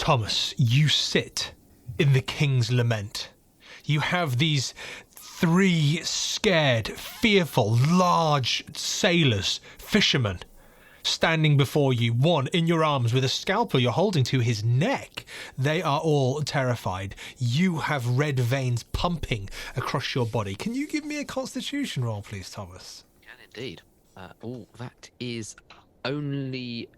Thomas, you sit in the King's Lament. You have these 3 scared, fearful, large sailors, fishermen, standing before you, one in your arms with a scalpel you're holding to his neck. They are all terrified. You have red veins pumping across your body. Can you give me a constitution roll, please, Thomas? Can indeed. That is only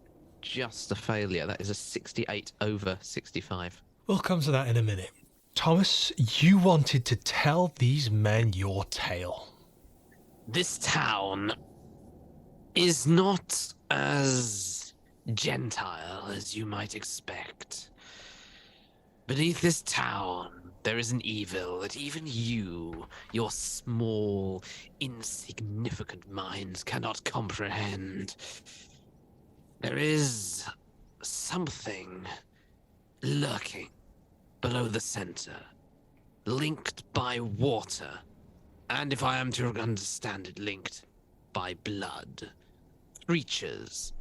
just a failure. That is a 68 over 65. We'll come to that in a minute. Thomas, you wanted to tell these men your tale. This town is not as gentile as you might expect. Beneath this town, there is an evil that even you, your small, insignificant minds, cannot comprehend. There is something lurking below the center, linked by water, and if I am to understand it, linked by blood. Creatures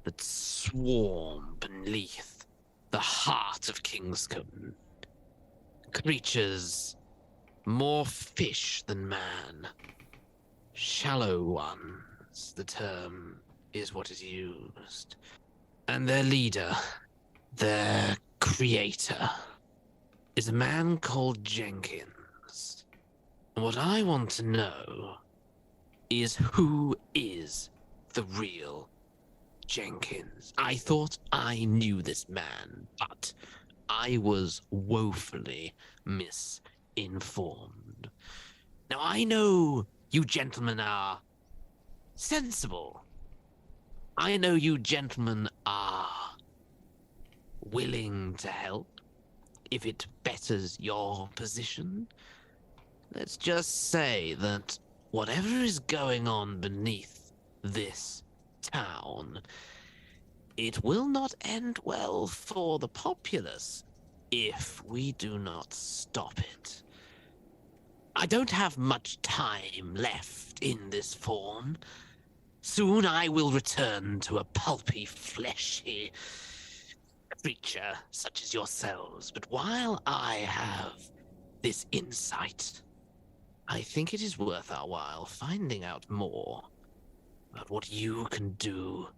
that swarm beneath the heart of Kingscombe. Creatures more fish than man. Shallow ones, the term is what is used. And their leader, their creator, is a man called Jenkins. And what I want to know is who is the real Jenkins. I thought I knew this man, but I was woefully misinformed. Now I know you gentlemen are sensible. I know you gentlemen are willing to help if it betters your position. Let's just say that whatever is going on beneath this town, it will not end well for the populace if we do not stop it. I don't have much time left in this form. Soon I will return to a pulpy, fleshy creature such as yourselves. But while I have this insight, I think it is worth our while finding out more about what you can do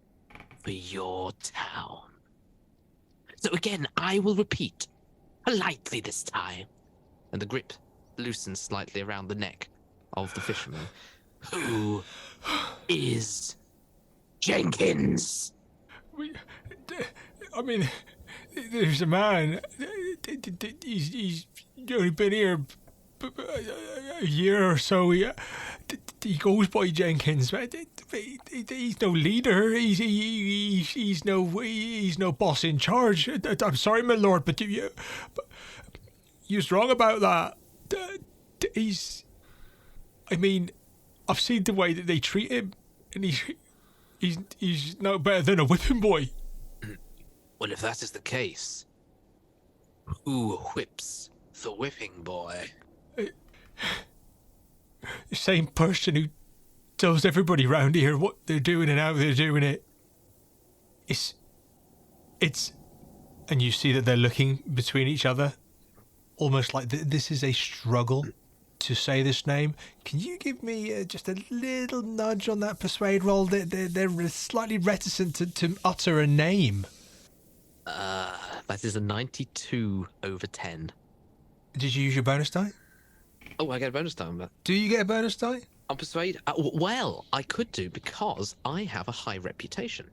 for your town. So again, I will repeat, politely this time, and the grip loosens slightly around the neck of the fisherman. Who is Jenkins? I mean, there's a man. He's only been here a year or so. He goes by Jenkins. He's no leader. He's no boss in charge. I'm sorry, my lord, but you're wrong about that. I mean, I've seen the way that they treat him, and he's no better than a whipping boy. Well, if that is the case, who whips the whipping boy? The same person who tells everybody round here what they're doing and how they're doing it. It's, and you see that they're looking between each other, almost like this is a struggle to say this name. Can you give me just a little nudge on that persuade roll? They're slightly reticent to utter a name. That is a 92 over 10. Did you use your bonus die? Oh, I get a bonus die on that. Do you get a bonus die? On persuade? Well, I could do because I have a high reputation.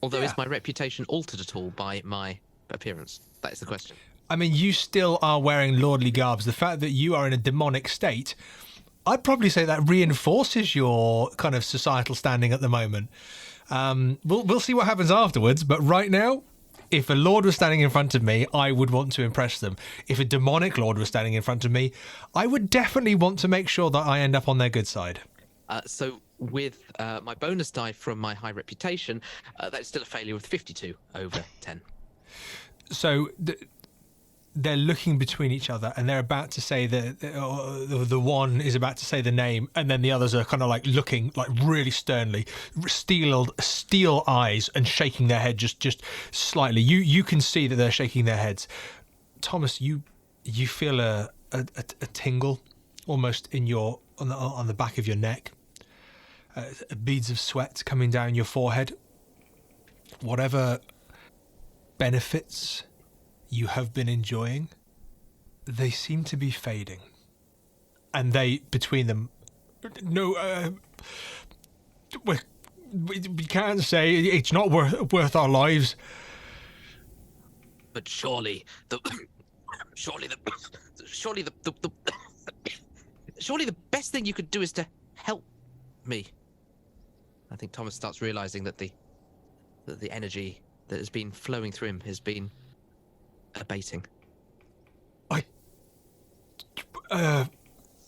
Although is my reputation altered at all by my appearance? That is the question. I mean, you still are wearing lordly garbs. The fact that you are in a demonic state, I'd probably say that reinforces your kind of societal standing at the moment. We'll see what happens afterwards, but right now, if a lord was standing in front of me, I would want to impress them. If a demonic lord was standing in front of me, I would definitely want to make sure that I end up on their good side. So with my bonus die from my high reputation, that's still a failure with 52 over 10. So they're looking between each other, and they're about to say the one is about to say the name, and then the others are kind of like looking like really sternly, steel eyes, and shaking their head just slightly. You can see that they're shaking their heads. Thomas, you feel a tingle almost in your on the back of your neck. Beads of sweat coming down your forehead. Whatever benefits you have been enjoying, they seem to be fading. And they, between them, no, we can't say it's not worth our lives. But surely the best thing you could do is to help me. I think Thomas starts realizing that the energy that has been flowing through him has been abating. We're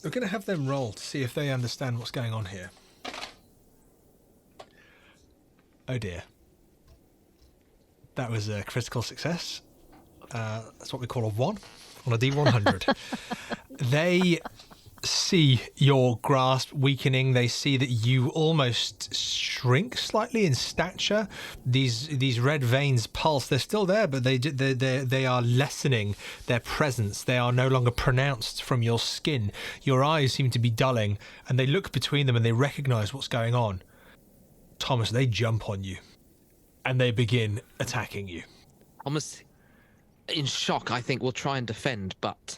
going to have them roll to see if they understand what's going on here. Oh dear. That was a critical success. That's what we call a 1 on a D100. They see your grasp weakening. They see that you almost shrink slightly in stature. These red veins pulse. They're still there, but they are lessening their presence. They are no longer pronounced from your skin. Your eyes seem to be dulling, and they look between them and they recognize what's going on. Thomas, they jump on you, and they begin attacking you. Thomas, in shock, I think, will try and defend, but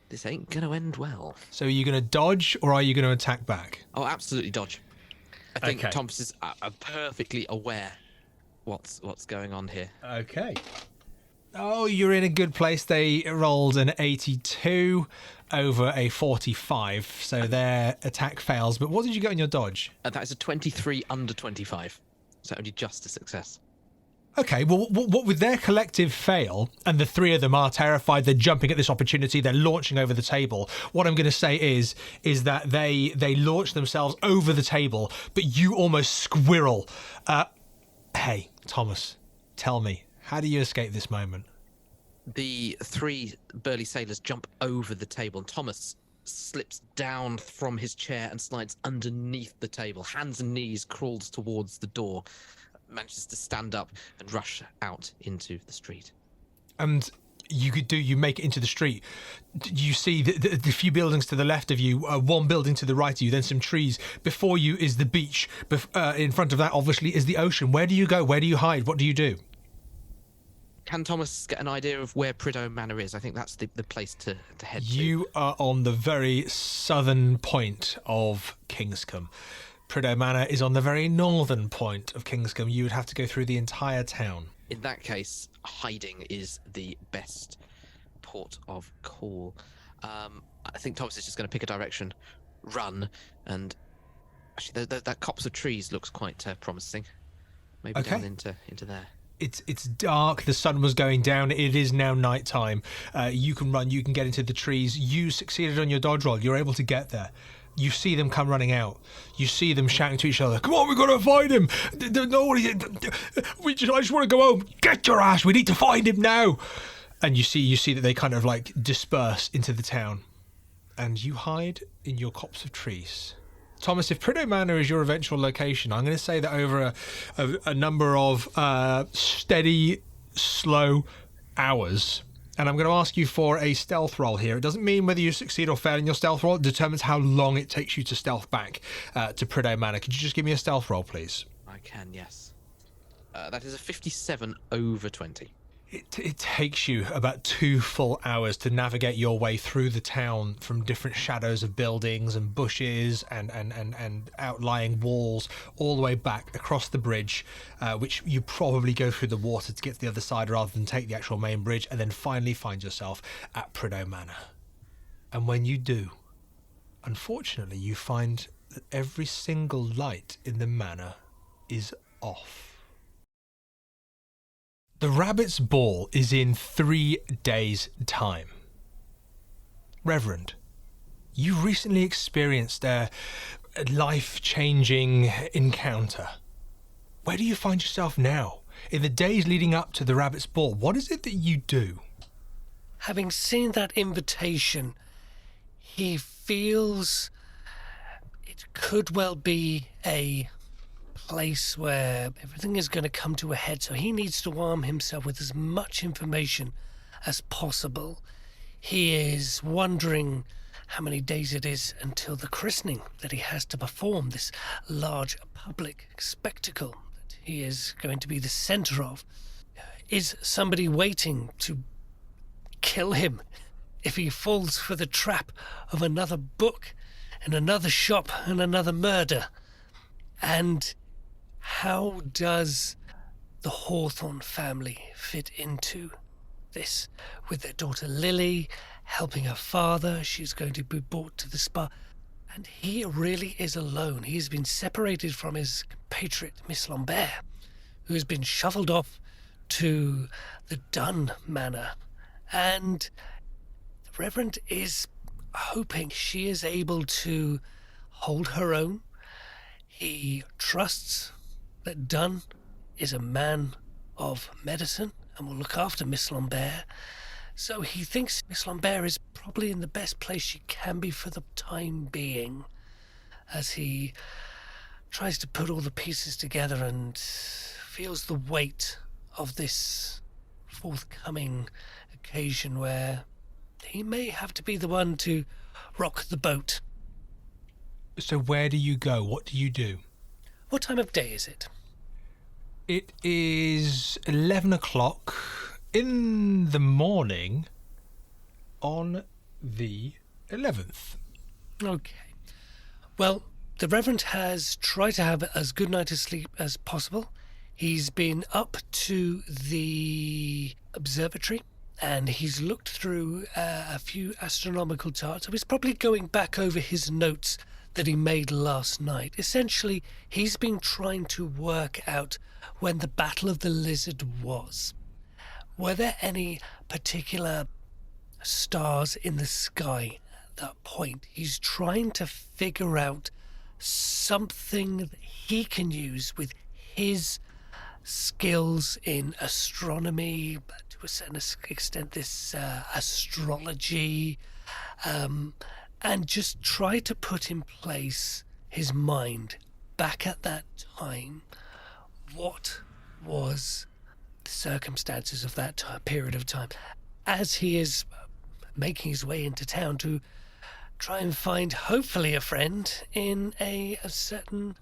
this ain't going to end well. So are you going to dodge, or are you going to attack back? Oh, absolutely dodge. I think Okay. Thomas is perfectly aware what's going on here. Okay. Oh, you're in a good place. They rolled an 82 over a 45, so their attack fails. But what did you get on your dodge? That is a 23 under 25, so only just a success. Okay, well, what with their collective fail, and the three of them are terrified, they're jumping at this opportunity, they're launching over the table. What I'm going to say is that they launch themselves over the table, but you almost squirrel. Hey, Thomas, tell me, how do you escape this moment? The three burly sailors jump over the table, and Thomas slips down from his chair and slides underneath the table. Hands and knees crawls towards the door, manages to stand up and rush out into the street. And you make it into the street. You see the few buildings to the left of you, one building to the right of you, then some trees. Before you is the beach. In front of that, obviously, is the ocean. Where do you go? Where do you hide? What do you do? Can Thomas get an idea of where Prideaux Manor is? I think that's the place to head to. You are on the very southern point of Kingscombe. Prideaux Manor is on the very northern point of Kingscombe. You would have to go through the entire town. In that case, hiding is the best port of call. I think Thomas is just going to pick a direction, run, and actually that copse of trees looks quite promising. Maybe Okay. down into there. It's dark. The sun was going down. It is now night time. You can run. You can get into the trees. You succeeded on your dodge roll. You're able to get there. You see them come running out. You see them shouting to each other, "Come on, we've got to find him! I just want to go home. Get your ass! We need to find him now!" And you see that they kind of like disperse into the town, and you hide in your copse of trees. Thomas, if Prideaux Manor is your eventual location, I'm going to say that over a number of steady, slow hours. And I'm going to ask you for a stealth roll here. It doesn't mean whether you succeed or fail in your stealth roll. It determines how long it takes you to stealth back to Prideaux Manor. Could you just give me a stealth roll, please? I can, yes. That is a 57 over 20. It takes you about 2 full hours to navigate your way through the town from different shadows of buildings and bushes and outlying walls all the way back across the bridge, which you probably go through the water to get to the other side rather than take the actual main bridge, and then finally find yourself at Prideaux Manor. And when you do, unfortunately, you find that every single light in the manor is off. The Rabbit's Ball is in 3 days' time. Reverend, you recently experienced a life-changing encounter. Where do you find yourself now? In the days leading up to the Rabbit's Ball, what is it that you do? having seen that invitation, he feels it could well be a place where everything is going to come to a head, so he needs to arm himself with as much information as possible. He is wondering how many days it is until the christening that he has to perform, this large public spectacle that he is going to be the centre of. Is somebody waiting to kill him if he falls for the trap of another book and another shop and another murder? And how does the Hawthorne family fit into this, with their daughter Lily helping her father? She's going to be brought to the spa, and he really is alone. He's been separated from his compatriot Miss Lambert, who has been shuffled off to the Dunn manor, and the Reverend is hoping she is able to hold her own. He trusts that Dunn is a man of medicine and will look after Miss Lambert. So he thinks Miss Lambert is probably in the best place she can be for the time being, as he tries to put all the pieces together and feels the weight of this forthcoming occasion where he may have to be the one to rock the boat. So where do you go? What do you do? What time of day is it? It is 11 o'clock in the morning on the 11th. Okay. Well, the Reverend has tried to have as good night of sleep as possible. He's been up to the observatory and he's looked through a few astronomical charts. So he's probably going back over his notes that he made last night. Essentially, he's been trying to work out when the Battle of the Lizard was. Were there any particular stars in the sky at that point? He's trying to figure out something that he can use with his skills in astronomy, but to a certain extent this astrology, and just try to put in place his mind back at that time. What was the circumstances of that period of time, as he is making his way into town to try and find, hopefully, a friend in a certain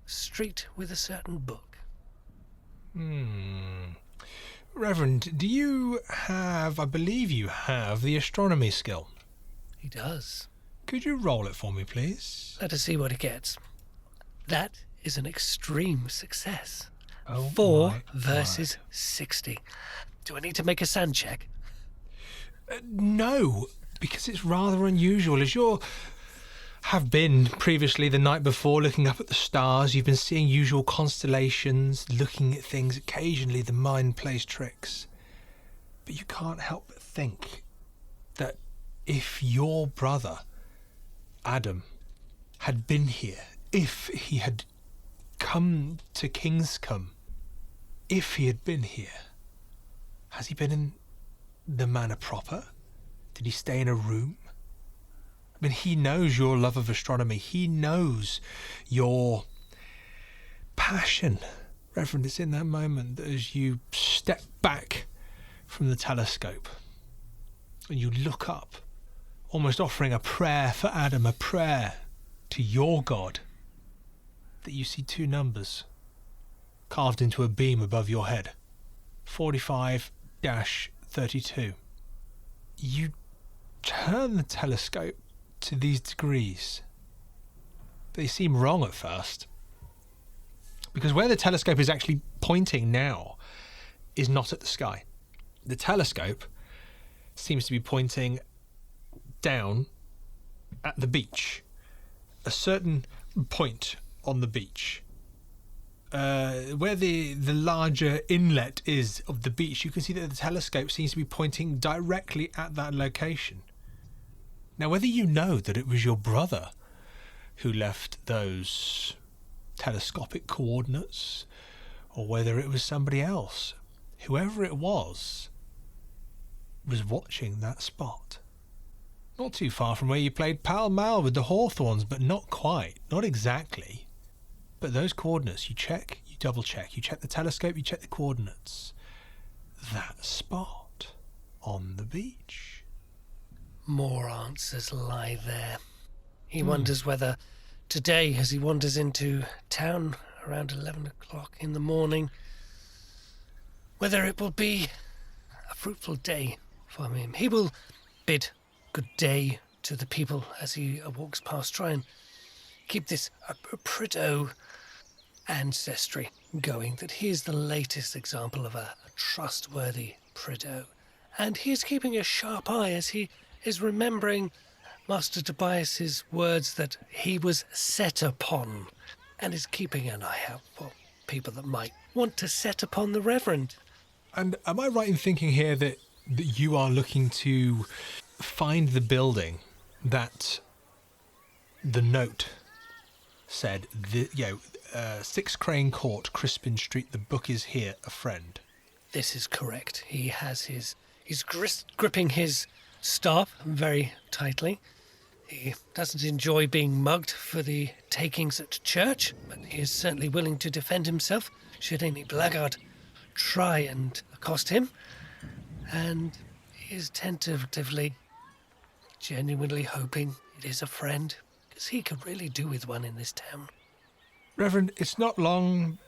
street with a certain book. Reverend, do you have, I believe you have, the astronomy skill? He does. Could you roll it for me, please? Let us see what he gets. That is an extreme success. Oh, 4 versus 60. Do I need to make a sand check? No, because it's rather unusual. As you have been previously the night before looking up at the stars, you've been seeing usual constellations, looking at things. Occasionally the mind plays tricks. But you can't help but think that if your brother, Adam, had been here, if he had come to Kingscombe, if he had been here, has he been in the manor proper? Did he stay in a room? I mean, he knows your love of astronomy. He knows your passion. Reverend, it's in that moment that as you step back from the telescope and you look up, almost offering a prayer for Adam, a prayer to your God, that you see 2 numbers carved into a beam above your head. 45-32. You turn the telescope to these degrees. They seem wrong at first, because where the telescope is actually pointing now is not at the sky. The telescope seems to be pointing down at the beach, a certain point on the beach. Where the larger inlet is of the beach, you can see that the telescope seems to be pointing directly at that location. Now, whether you know that it was your brother who left those telescopic coordinates, or whether it was somebody else, whoever it was, was watching that spot. Not too far from where you played Pall Mall with the Hawthorns, but not quite. Not exactly. But those coordinates, you check, you double check. You check the telescope, you check the coordinates. That spot on the beach. More answers lie there. He wonders whether today, as he wanders into town around 11 o'clock in the morning, whether it will be a fruitful day for him. He will bid good day to the people as he walks past, try and keep this Prideaux ancestry going, that he is the latest example of a trustworthy Prideaux. And he is keeping a sharp eye as he is remembering Master Tobias's words that he was set upon, and is keeping an eye out for people that might want to set upon the Reverend. And am I right in thinking here that you are looking to find the building that the note said, 6 Crane Court, Crispin Street, the book is here, a friend? This is correct. He has he's gripping his staff very tightly. He doesn't enjoy being mugged for the takings at church, but he is certainly willing to defend himself should any blackguard try and accost him. And he is tentatively, genuinely hoping it is a friend, because he could really do with one in this town. Reverend, it's not long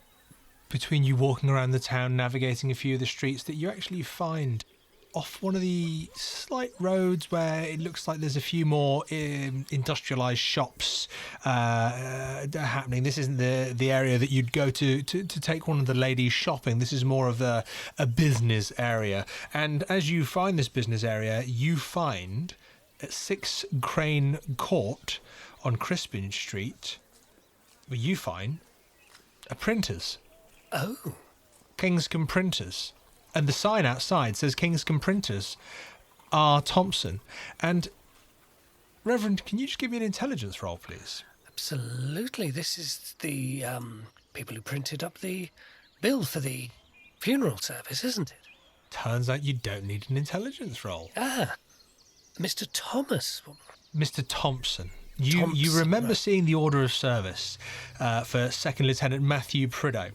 between you walking around the town, navigating a few of the streets, that you actually find off one of the slight roads where it looks like there's a few more industrialised shops happening. This isn't the area that you'd go to take one of the ladies shopping. This is more of a business area. And as you find this business area, you find at 6 Crane Court on Crispin Street, where you find a printer's. Oh. Kingscombe Printers. And the sign outside says Kingscombe Printers, R. Thompson. And, Reverend, can you just give me an intelligence roll, please? Absolutely. This is the people who printed up the bill for the funeral service, isn't it? Turns out you don't need an intelligence roll. Ah, Mr. Thomas. Mr. Thompson. You remember seeing the order of service for Second Lieutenant Matthew Prideaux.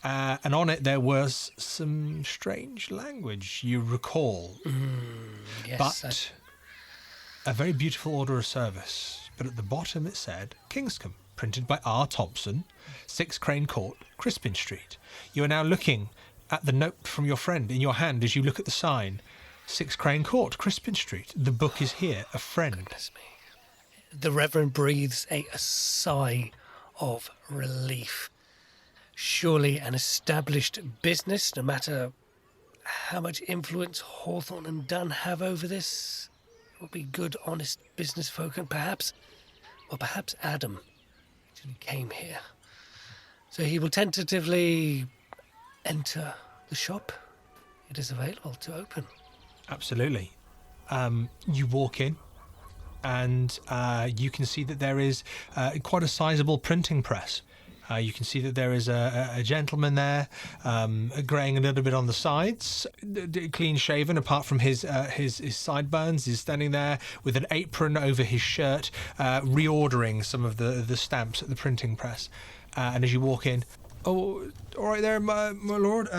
And on it there was some strange language, you recall. Yes. But a very beautiful order of service. But at the bottom it said, Kingscombe, printed by R. Thompson, 6 Crane Court, Crispin Street. You are now looking at the note from your friend in your hand as you look at the sign. 6 Crane Court, Crispin Street. The book is here, a friend. Goodness me. The Reverend breathes a sigh of relief. Surely an established business, no matter how much influence Hawthorne and Dunn have over this, will be good, honest business folk, and perhaps Adam actually came here. So he will tentatively enter the shop. It is available to open. Absolutely. You walk in, and you can see that there is quite a sizable printing press. You can see that there is a gentleman there, greying a little bit on the sides, clean shaven apart from his sideburns. He's standing there with an apron over his shirt, reordering some of the stamps at the printing press. And as you walk in, oh, all right there, my lord.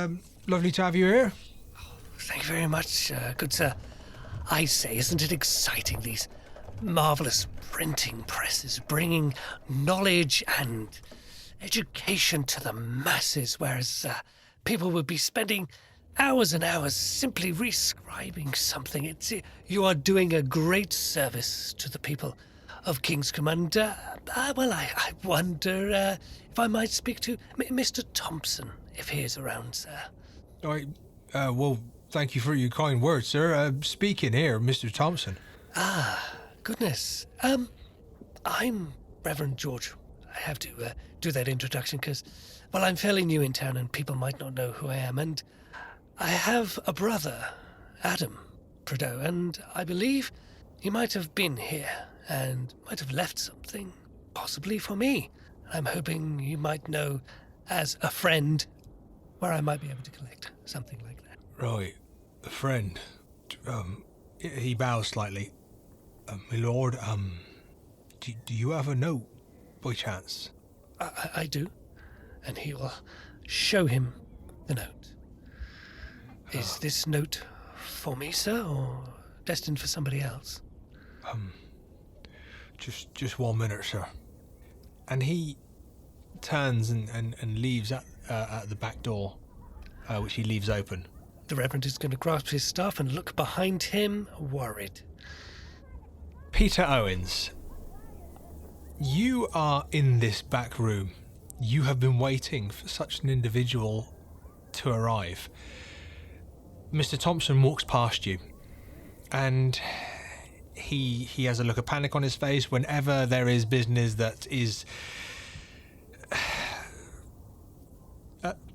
Lovely to have you here. Thank you very much, good sir. I say, isn't it exciting, these marvellous printing presses bringing knowledge and education to the masses, whereas people would be spending hours and hours simply rescribing something. You are doing a great service to the people of Kingscombe, and I wonder if I might speak to Mr. Thompson, if he is around, sir. Well, thank you for your kind words, sir. Speaking here, Mr. Thompson. Ah, goodness. I'm Reverend George. I have to do that introduction because, well, I'm fairly new in town and people might not know who I am. And I have a brother, Adam Prideaux, and I believe he might have been here and might have left something, possibly for me. I'm hoping you might know, as a friend, where I might be able to collect something like that. Right, a friend. He bows slightly. My lord, do you have a note, by chance? I do. And he will show him the note. Is this note for me, sir, or destined for somebody else? Just 1 minute, sir. And he turns and leaves at the back door, which he leaves open. The Reverend is going to grasp his staff and look behind him, worried. Peter Owens, you are in this back room. You have been waiting for such an individual to arrive. Mr. Thompson walks past you, and he has a look of panic on his face whenever there is business that is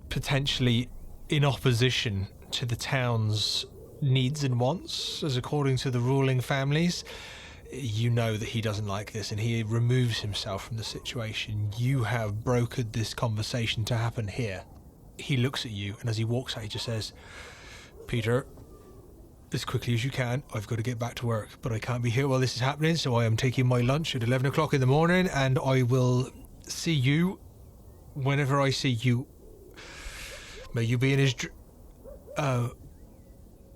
potentially in opposition to the town's needs and wants, as according to the ruling families. You know that he doesn't like this, and he removes himself from the situation. You have brokered this conversation to happen here. He looks at you, and as he walks out, he just says, Peter, as quickly as you can, I've got to get back to work, but I can't be here while this is happening, so I am taking my lunch at 11 o'clock in the morning, and I will see you whenever I see you. May you be in his...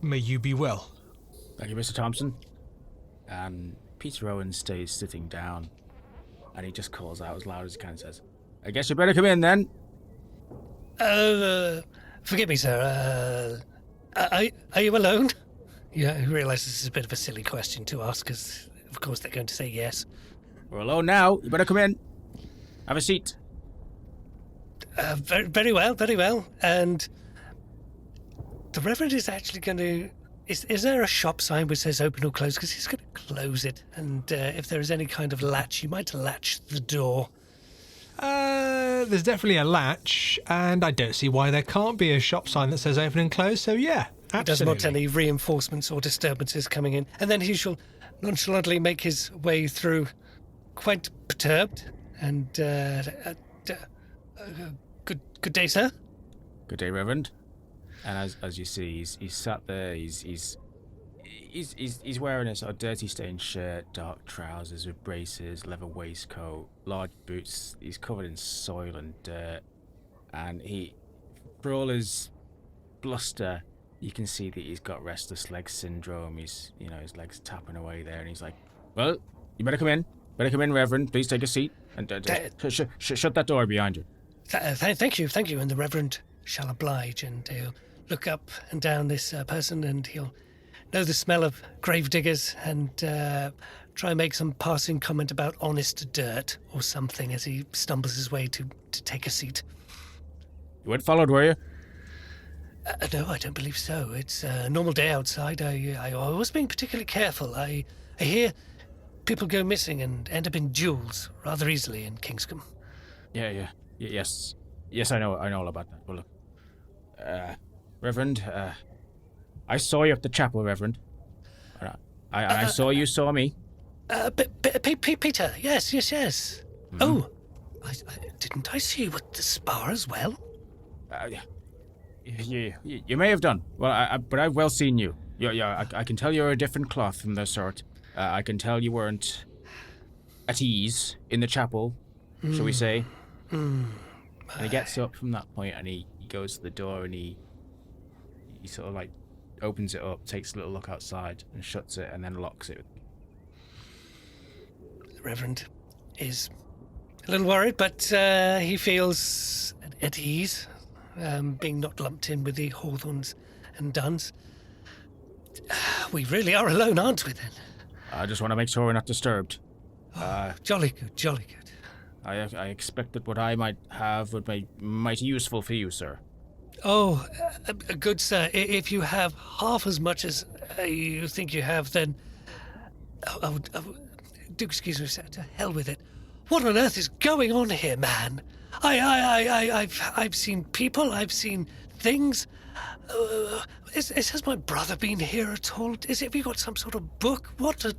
may you be well. Thank you, Mr. Thompson. And Peter Owens stays sitting down, and he just calls out as loud as he can and says, I guess you better come in, then. Forgive me, sir. Are you alone? Yeah, I realise this is a bit of a silly question to ask, because, of course, they're going to say yes. We're alone now. You better come in. Have a seat. Very well, very well. And the Reverend is actually going to... Is there a shop sign which says open or close? Because he's going to close it. And if there is any kind of latch, you might latch the door. There's definitely a latch, and I don't see why there can't be a shop sign that says open and close, so yeah, absolutely. He doesn't want any reinforcements or disturbances coming in. And then he shall nonchalantly make his way through, quite perturbed. And, good day, sir. Good day, Reverend. And as you see, he's sat there. He's wearing a sort of dirty stained shirt, dark trousers with braces, leather waistcoat, large boots. He's covered in soil and dirt, and for all his bluster, you can see that he's got restless leg syndrome. His legs tapping away there, and he's like, "Well, you better come in. Better come in, Reverend. Please take a seat and shut that door behind you." Thank you. And the Reverend shall oblige, and he'll look up and down this person, and he'll know the smell of grave diggers, and try and make some passing comment about honest dirt or something as he stumbles his way to take a seat. You weren't followed, were you? No, I don't believe so. It's a normal day outside. I was being particularly careful. I hear people go missing and end up in duels rather easily in Kingscombe. Yes, I know all about that. Well, look, Reverend, I saw you at the chapel, Reverend. I saw you saw me. Peter, yes. Mm-hmm. Oh, didn't I see you at the spa as well? You may have done. Well, but I've well seen you. I can tell you're a different cloth from the sort. I can tell you weren't at ease in the chapel, shall we say. And he gets up from that point, and he goes to the door, and he sort of like opens it up, takes a little look outside, and shuts it, and then locks it. The Reverend is a little worried, but he feels at ease, being not lumped in with the Hawthornes and Dunns. We really are alone, aren't we, then? I just want to make sure we're not disturbed. Jolly good. I expect that what I might have would be mighty useful for you, sir. Oh, good sir. If you have half as much as you think you have, then... do excuse me, sir. To hell with it. What on earth is going on here, man? I've seen people, I've seen things. Has my brother been here at all? Have you got some sort of book? What on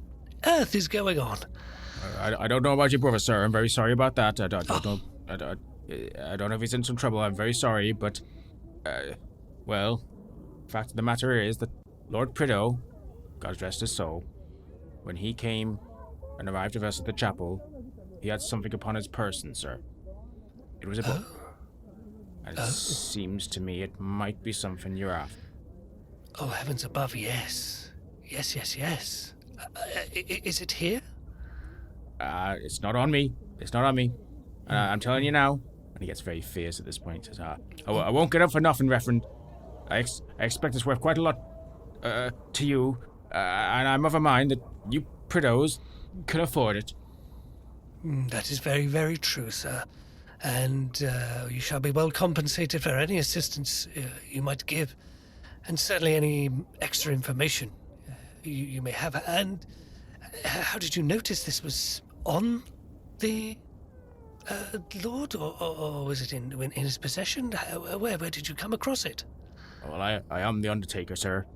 earth is going on? I don't know about your brother, sir. I'm very sorry about that. I don't know. I don't know if he's in some trouble. I'm very sorry, but... well, the fact of the matter is that Lord Prideaux God rest his soul, when he came and arrived with us at the chapel, he had something upon his person, sir. It was a book. And it seems to me it might be something you're after. Oh, heavens above, yes. Yes. Is it here? It's not on me. It's not on me. I'm telling you now. And he gets very fierce at this point. He says, I won't get up for nothing, Reverend. I expect it's worth quite a lot to you. And I'm of a mind that you Prideaux can afford it. That is very, very true, sir. And you shall be well compensated for any assistance you might give, and certainly any extra information you may have. And how did you notice this was on the Lord, or was it in his possession? Where did you come across it? Well, I am the Undertaker, sir.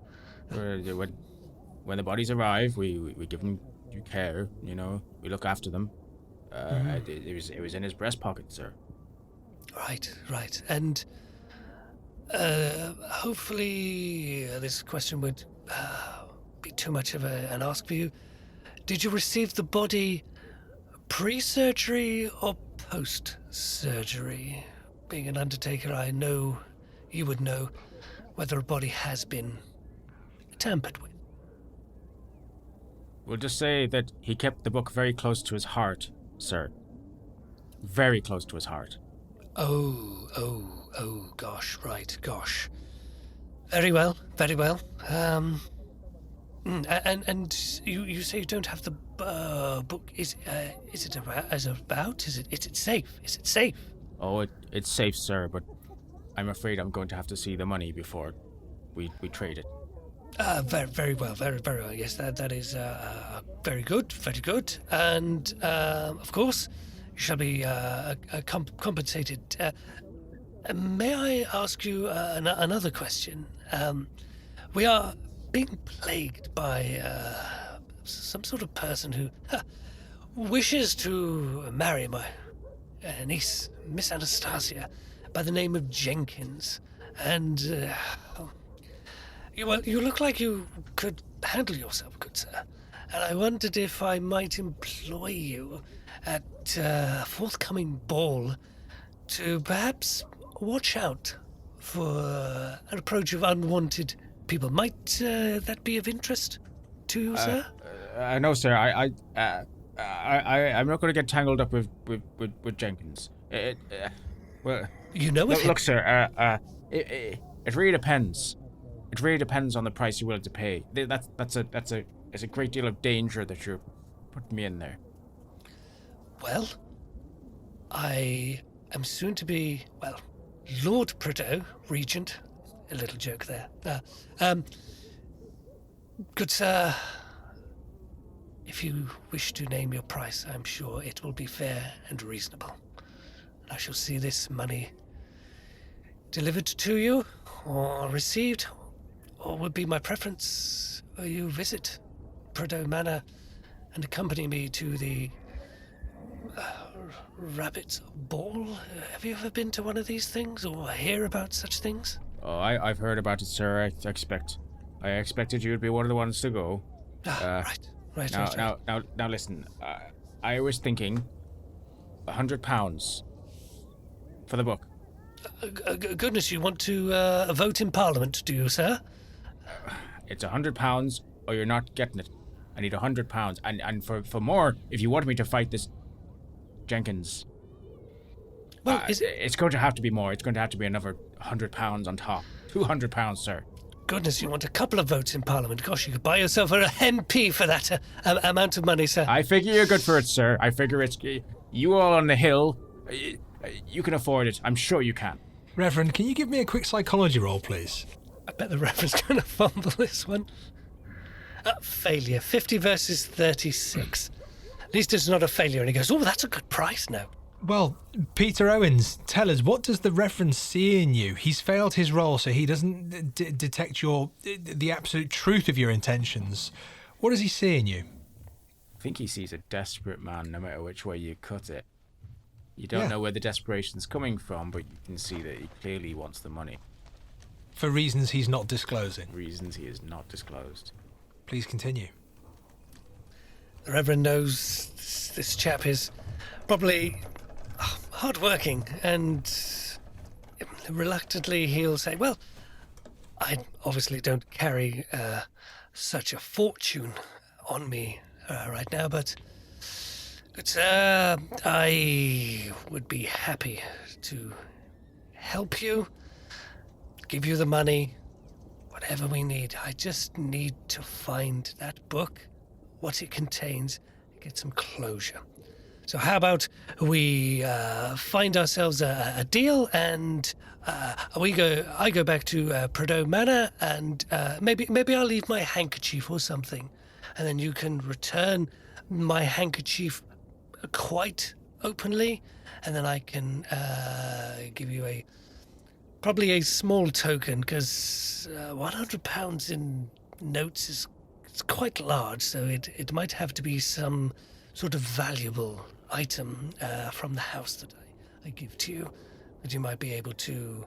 When the bodies arrive, we give them due care. You know, we look after them. It was in his breast pocket, sir. Right. And hopefully this question would be too much of an ask for you. Did you receive the body pre-surgery or post-surgery? Being an undertaker, I know you would know whether a body has been tampered with. We'll just say that he kept the book very close to his heart, sir. Very close to his heart. Oh, gosh, right, gosh. Very well. And you say you don't have the book. Is it about? Is it safe? Is it safe? Oh, it's safe, sir, but I'm afraid I'm going to have to see the money before we trade it. Very well. Yes, that is very good. And of course, you shall be compensated. May I ask you another question? We are being plagued by some sort of person who wishes to marry my niece, Miss Anastasia, by the name of Jenkins. And you look like you could handle yourself, good sir. And I wondered if I might employ you at a forthcoming ball to perhaps watch out for an approach of unwanted people. Might that be of interest to you, sir? No, sir. I'm not going to get tangled up with Jenkins. Well, you know of him? Look, sir. It really depends. It really depends on the price you're willing to pay. It's a great deal of danger that you're putting me in there. Well, I am soon to be, Lord Prideaux, Regent. A little joke there. Good sir, if you wish to name your price, I'm sure it will be fair and reasonable. And I shall see this money delivered to you, or received, or would be my preference you visit Prideaux Manor and accompany me to the Rabbit's Ball. Have you ever been to one of these things, or hear about such things? Oh, I've heard about it, sir. I expected you'd be one of the ones to go. Right. Now, listen. I was thinking £100 for the book. Goodness, you want to vote in Parliament, do you, sir? It's £100, or you're not getting it. I need £100, and for more, if you want me to fight this Jenkins. Well, it's going to have to be more. It's going to have to be another £100 on top. £200, sir. Goodness, you want a couple of votes in Parliament. Gosh, you could buy yourself a MP for that amount of money, sir. I figure you're good for it, sir. I figure it's... You all on the hill, you can afford it. I'm sure you can. Reverend, can you give me a quick psychology roll, please? I bet the Reverend's going to fumble this one. Failure. 50 versus 36. At least it's not a failure. And he goes, oh, that's a good price now. Well, Peter Owens, tell us, what does the Reverend see in you? He's failed his role, so he doesn't detect the absolute truth of your intentions. What does he see in you? I think he sees a desperate man, no matter which way you cut it. You don't know where the desperation's coming from, but you can see that he clearly wants the money. For reasons he's not disclosing. Reasons he is not disclosed. Please continue. The Reverend knows this chap is probably hard-working, and reluctantly he'll say, well, I obviously don't carry such a fortune on me right now, but I would be happy to help you, give you the money, whatever we need. I just need to find that book, what it contains, and get some closure. So how about we find ourselves a deal, and I go back to Prideaux Manor, and maybe I'll leave my handkerchief or something, and then you can return my handkerchief quite openly, and then I can give you probably a small token, because £100 in notes is quite large, so it might have to be some sort of valuable item from the house that I give to you, that you might be able to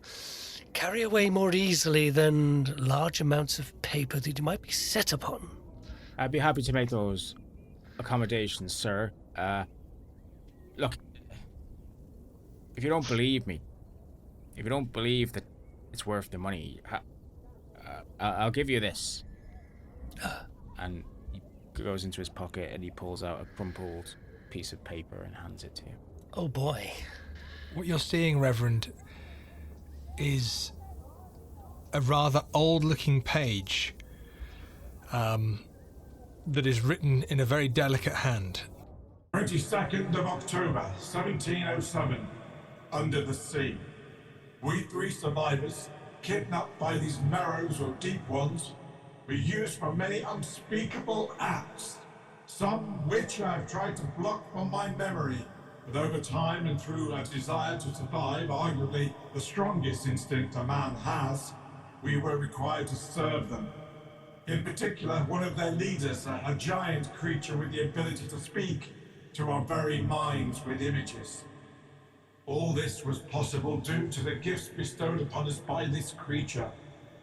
carry away more easily than large amounts of paper that you might be set upon. I'd be happy to make those accommodations, sir. Look, if you don't believe me, if you don't believe that it's worth the money, I'll give you this. And he goes into his pocket and he pulls out a crumpled piece of paper and hands it to you. Oh boy. What you're seeing, Reverend, is a rather old-looking page that is written in a very delicate hand. 22nd of October, 1707, under the sea. We 3 survivors, kidnapped by these marrows or deep ones, were used for many unspeakable acts, some which I have tried to block from my memory, but over time and through a desire to survive, arguably the strongest instinct a man has, we were required to serve them. In particular, one of their leaders, a giant creature with the ability to speak to our very minds with images. All this was possible due to the gifts bestowed upon us by this creature.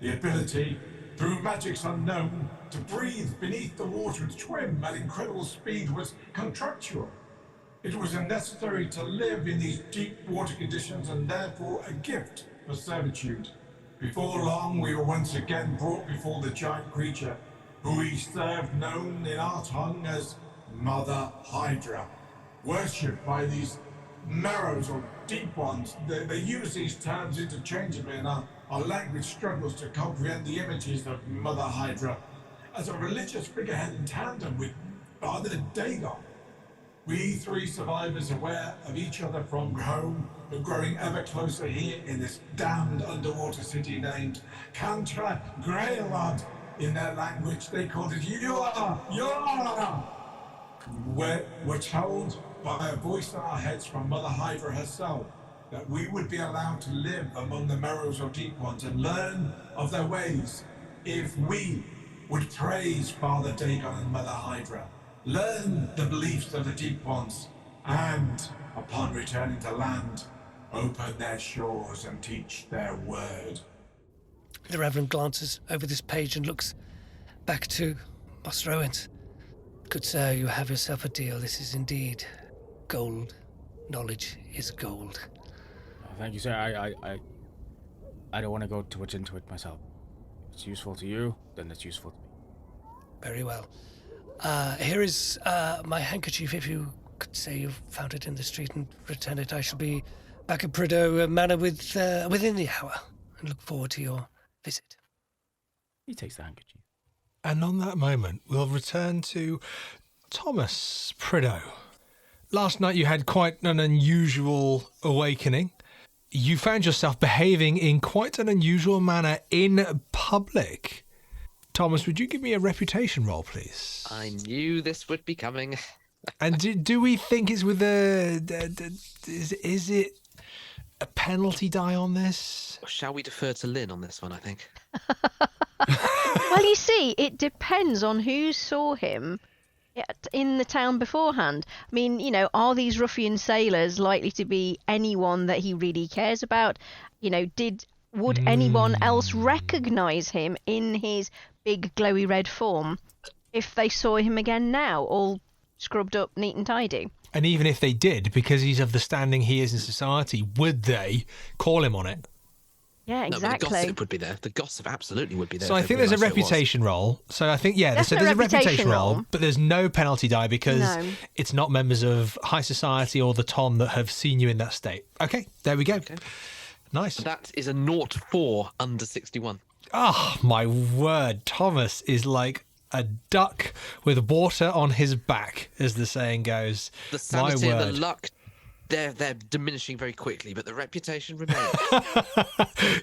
The ability, through magics unknown, to breathe beneath the water and swim at incredible speed was contractual. It was unnecessary to live in these deep water conditions and therefore a gift for servitude. Before long, we were once again brought before the giant creature, who we served, known in our tongue as Mother Hydra, worshipped by these marrows or deep ones. They use these terms interchangeably, and our language struggles to comprehend the images of Mother Hydra as a religious figurehead in tandem with Father Dagon. We 3 survivors, aware of each other from home, but growing ever closer here in this damned underwater city named Cantra Graelad. In their language, they called it Yula. We're told by a voice in our heads from Mother Hydra herself that we would be allowed to live among the marrows or deep ones and learn of their ways if we would praise Father Dagon and Mother Hydra, learn the beliefs of the deep ones, and, upon returning to land, open their shores and teach their word. The Reverend glances over this page and looks back to Master Owens. Good sir, you have yourself a deal. This is indeed gold. Knowledge is gold. Thank you, sir. I don't want to go too much into it myself. If it's useful to you, then it's useful to me. Very well. Here is my handkerchief. If you could say you found it in the street and return it, I shall be back at Prideaux Manor within the hour, and look forward to your visit. He takes the handkerchief. And on that moment, we'll return to Thomas Prideaux. Last night you had quite an unusual awakening. You found yourself behaving in quite an unusual manner in public. Thomas, would you give me a reputation roll, please? I knew this would be coming. And do we think it's with is it a penalty die on this? Shall we defer to Lynne on this one, I think? Well, you see, it depends on who saw him in the town beforehand. I mean, you know, are these ruffian sailors likely to be anyone that he really cares about? You know, would anyone else recognise him in his big glowy red form? if they saw him again now, all scrubbed up, neat and tidy. And even if they did, because he's of the standing he is in society, would they call him on it? Yeah, No, but the exactly. gossip would be there. The gossip absolutely would be there. So I think there's a reputation roll. So I think, yeah, so Definite there's a reputation reputation roll, roll. but there's no penalty die because No. it's not members of high society or the Tom that have seen you in that state. Okay, there we go. Okay. Nice. That is a 0-4 under 61. Oh, my word. Thomas is like a duck with water on his back, as the saying goes. The My sanity and the word. luck, they're diminishing very quickly, but the reputation remains.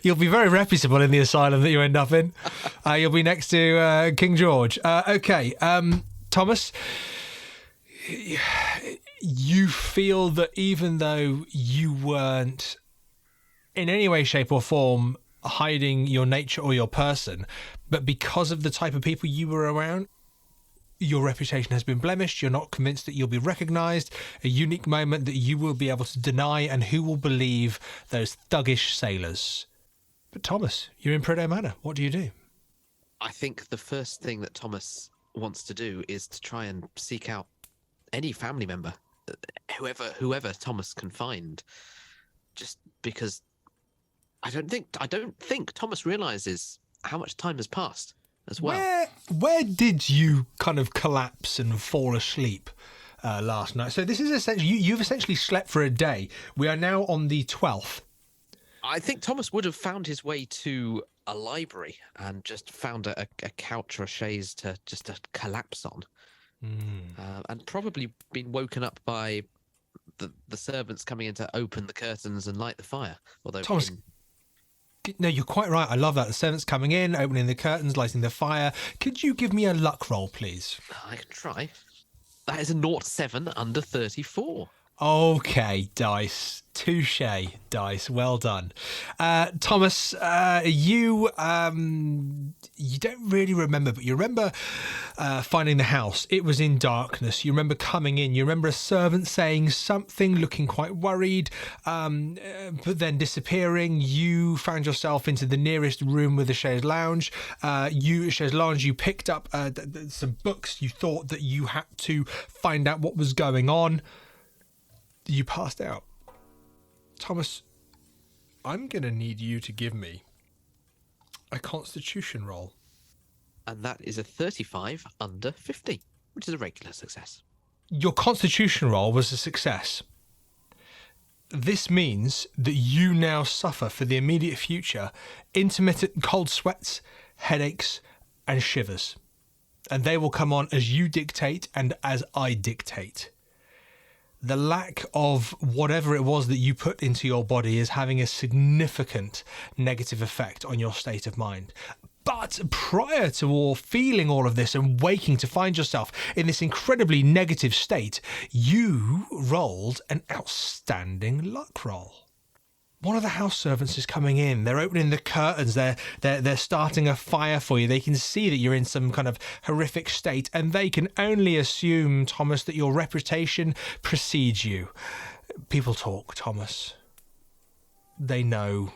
You'll be very reputable in the asylum that you end up in. You'll be next to King George. Okay, Thomas, you feel that even though you weren't in any way, shape or form hiding your nature or your person, but because of the type of people you were around, your reputation has been blemished. You're not convinced that you'll be recognised, a unique moment that you will be able to deny, and who will believe those thuggish sailors? But Thomas, you're in Prideaux Manor. What do you do? I think the first thing that Thomas wants to do is to try and seek out any family member, whoever Thomas can find, just because I don't think Thomas realizes how much time has passed as well. Where did you kind of collapse and fall asleep last night? So this is essentially, you've essentially slept for a day. We are now on the 12th. I think Thomas would have found his way to a library and just found a couch or a chaise to collapse on, and probably been woken up by the servants coming in to open the curtains and light the fire. Although Thomas, no, you're quite right. I love that. The servants coming in, opening the curtains, lighting the fire. Could you give me a luck roll, please? I can try. That is a 0-7 under 34. Okay, dice. Touche, dice. Well done. Thomas, you don't really remember, but you remember finding the house. It was in darkness. You remember coming in. You remember a servant saying something, looking quite worried, but then disappearing. You found yourself into the nearest room with a chaise lounge. You picked up some books. You thought that you had to find out what was going on. You passed out. Thomas, I'm going to need you to give me a constitution roll. And that is a 35 under 50, which is a regular success. Your constitution roll was a success. This means that you now suffer for the immediate future intermittent cold sweats, headaches, and shivers. And they will come on as you dictate and as I dictate. The lack of whatever it was that you put into your body is having a significant negative effect on your state of mind. But prior to feeling all of this and waking to find yourself in this incredibly negative state, you rolled an outstanding luck roll. One of the house servants is coming in. They're opening the curtains. They're starting a fire for you. They can see that you're in some kind of horrific state, and they can only assume, Thomas, that your reputation precedes you. People talk, Thomas. They know,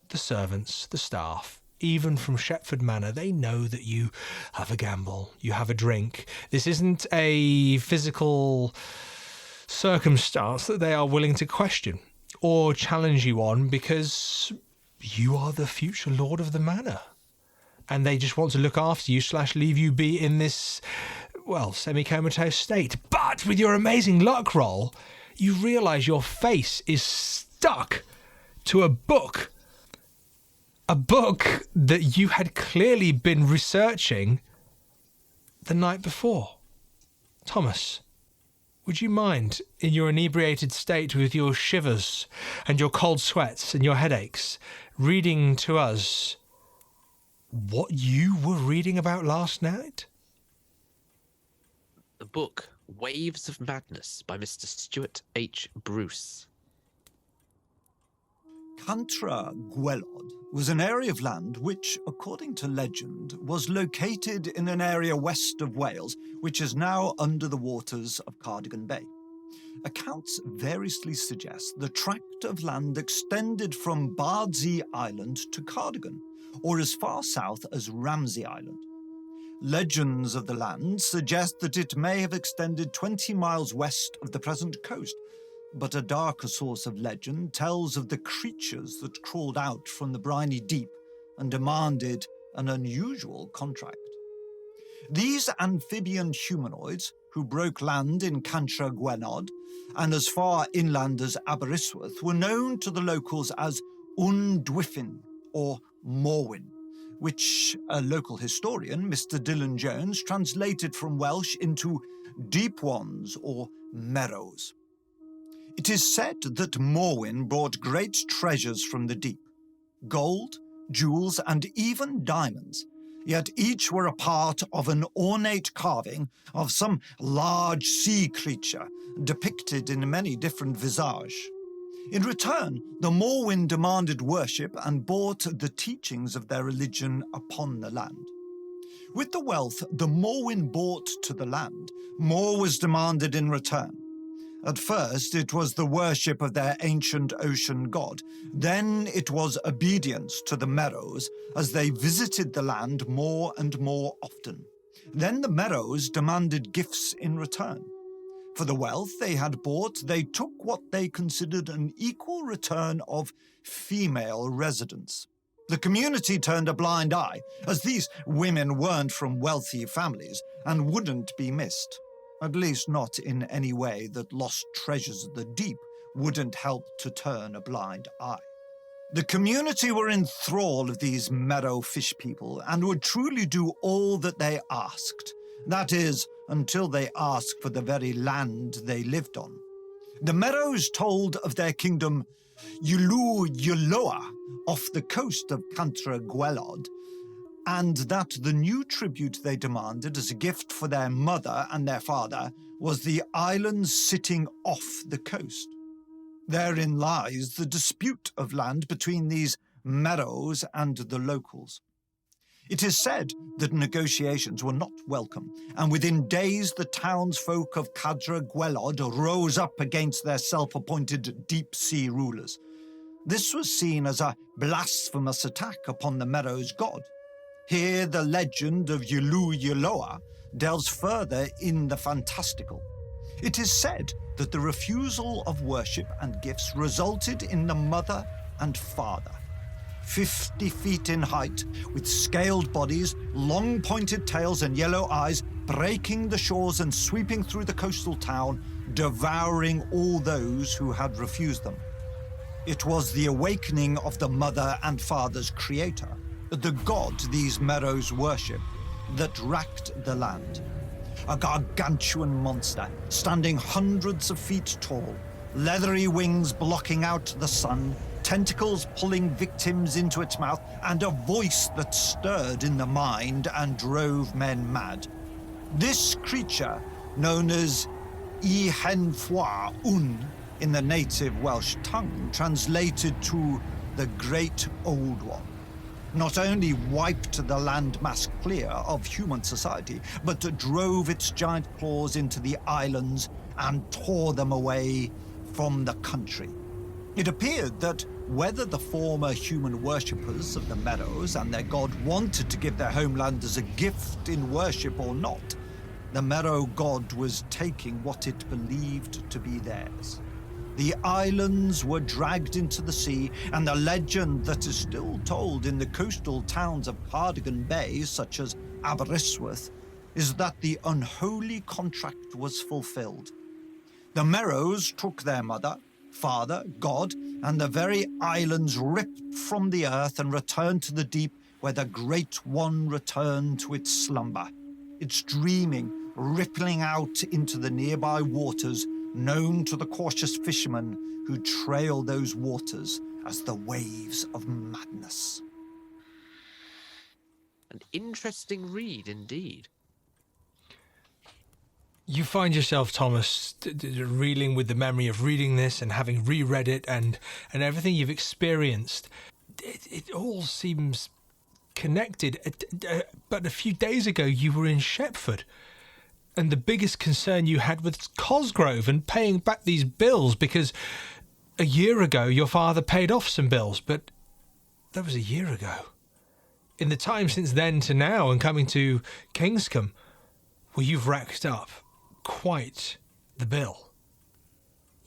the servants, the staff, even from Shepford Manor, they know that you have a gamble, you have a drink. This isn't a physical circumstance that they are willing to question or challenge you on, because you are the future lord of the manor. And they just want to look after you / leave you be in this, well, semi-comatose state. But with your amazing luck roll, you realise your face is stuck to a book. A book that you had clearly been researching the night before. Thomas, would you mind, in your inebriated state with your shivers and your cold sweats and your headaches, reading to us what you were reading about last night? The book, Waves of Madness, by Mr. Stuart H. Bruce. Cantra Gwelod was an area of land which, according to legend, was located in an area west of Wales, which is now under the waters of Cardigan Bay. Accounts variously suggest the tract of land extended from Bardsey Island to Cardigan, or as far south as Ramsey Island. Legends of the land suggest that it may have extended 20 miles west of the present coast, but a darker source of legend tells of the creatures that crawled out from the briny deep and demanded an unusual contract. These amphibian humanoids, who broke land in Cantra Gwenod and as far inland as Aberystwyth, were known to the locals as Undwyffin or Morwyn, which a local historian, Mr. Dylan Jones, translated from Welsh into deep ones or meadows. It is said that Morwyn brought great treasures from the deep, gold, jewels, and even diamonds, yet each were a part of an ornate carving of some large sea creature depicted in many different visage. In return, the Morwyn demanded worship and brought the teachings of their religion upon the land. With the wealth the Morwyn brought to the land, more was demanded in return. At first, it was the worship of their ancient ocean god. Then it was obedience to the Merrows as they visited the land more and more often. Then the Merrows demanded gifts in return. For the wealth they had bought, they took what they considered an equal return of female residence. The community turned a blind eye, as these women weren't from wealthy families and wouldn't be missed. At least not in any way that lost treasures of the deep wouldn't help to turn a blind eye. The community were in thrall of these meadow fish people and would truly do all that they asked. That is, until they asked for the very land they lived on. The Merrows told of their kingdom Yulu Yuloa off the coast of Cantra Gwelod, and that the new tribute they demanded as a gift for their mother and their father was the islands sitting off the coast. Therein lies the dispute of land between these Merrows and the locals. It is said that negotiations were not welcome, and within days the townsfolk of Cadra Gwelod rose up against their self-appointed deep-sea rulers. This was seen as a blasphemous attack upon the Merrows' god. Here the legend of Yulu Yuloa delves further in the fantastical. It is said that the refusal of worship and gifts resulted in the mother and father, 50 feet in height, with scaled bodies, long pointed tails and yellow eyes, breaking the shores and sweeping through the coastal town, devouring all those who had refused them. It was the awakening of the mother and father's creator, the god these Merrows worship, that racked the land. A gargantuan monster, standing hundreds of feet tall, leathery wings blocking out the sun, tentacles pulling victims into its mouth, and a voice that stirred in the mind and drove men mad. This creature, known as Ihenfwa Un in the native Welsh tongue, translated to the Great Old One, not only wiped the landmass clear of human society, but drove its giant claws into the islands and tore them away from the country. It appeared that whether the former human worshippers of the Merrows and their god wanted to give their homeland as a gift in worship or not, the Merrow god was taking what it believed to be theirs. The islands were dragged into the sea, and the legend that is still told in the coastal towns of Cardigan Bay, such as Aberystwyth, is that the unholy contract was fulfilled. The Merrows took their mother, father, god, and the very islands ripped from the earth and returned to the deep, where the Great One returned to its slumber, its dreaming rippling out into the nearby waters, known to the cautious fishermen who trail those waters as the waves of madness. An interesting read indeed. You find yourself, Thomas, reeling with the memory of reading this and having reread it and everything you've experienced. It all seems connected. But a few days ago you were in Shepford, and the biggest concern you had was Cosgrove and paying back these bills, because a year ago your father paid off some bills, but that was a year ago. in the time since then to now and coming to Kingscombe, well, you've racked up quite the bill.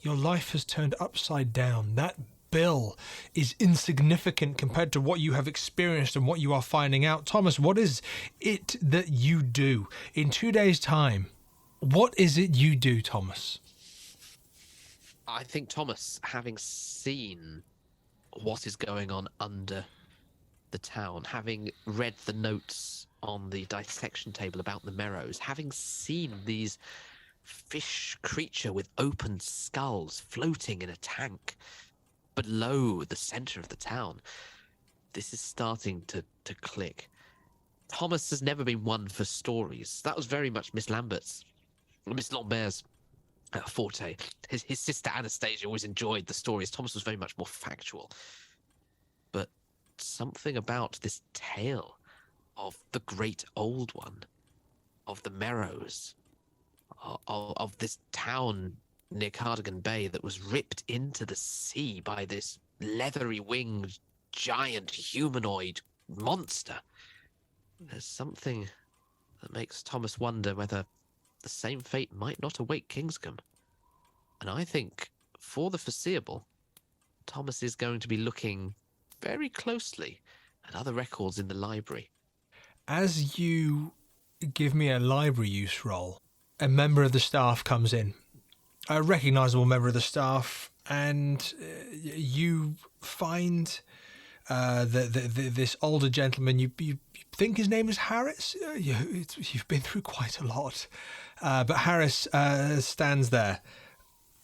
Your life has turned upside down. That bill is insignificant compared to what you have experienced and what you are finding out. Thomas, what is it that you do in 2 days' time? What is it you do, Thomas? I think Thomas, having seen what is going on under the town, having read the notes on the dissection table about the Merrows, having seen these fish creature with open skulls floating in a tank below the center of the town, this is starting to click. Thomas has never been one for stories. That was very much Miss Lambert's forte. His sister Anastasia always enjoyed the stories. Thomas was very much more factual. But something about this tale of the great old one, of the Merrows, of this town near Cardigan Bay that was ripped into the sea by this leathery winged giant humanoid monster. There's something that makes Thomas wonder whether the same fate might not await Kingscombe. And I think, for the foreseeable, Thomas is going to be looking very closely at other records in the library. As you give me a library use roll, a member of the staff comes in, a recognisable member of the staff, and you find this older gentleman. You think his name is Harris? You've been through quite a lot. But Harris stands there.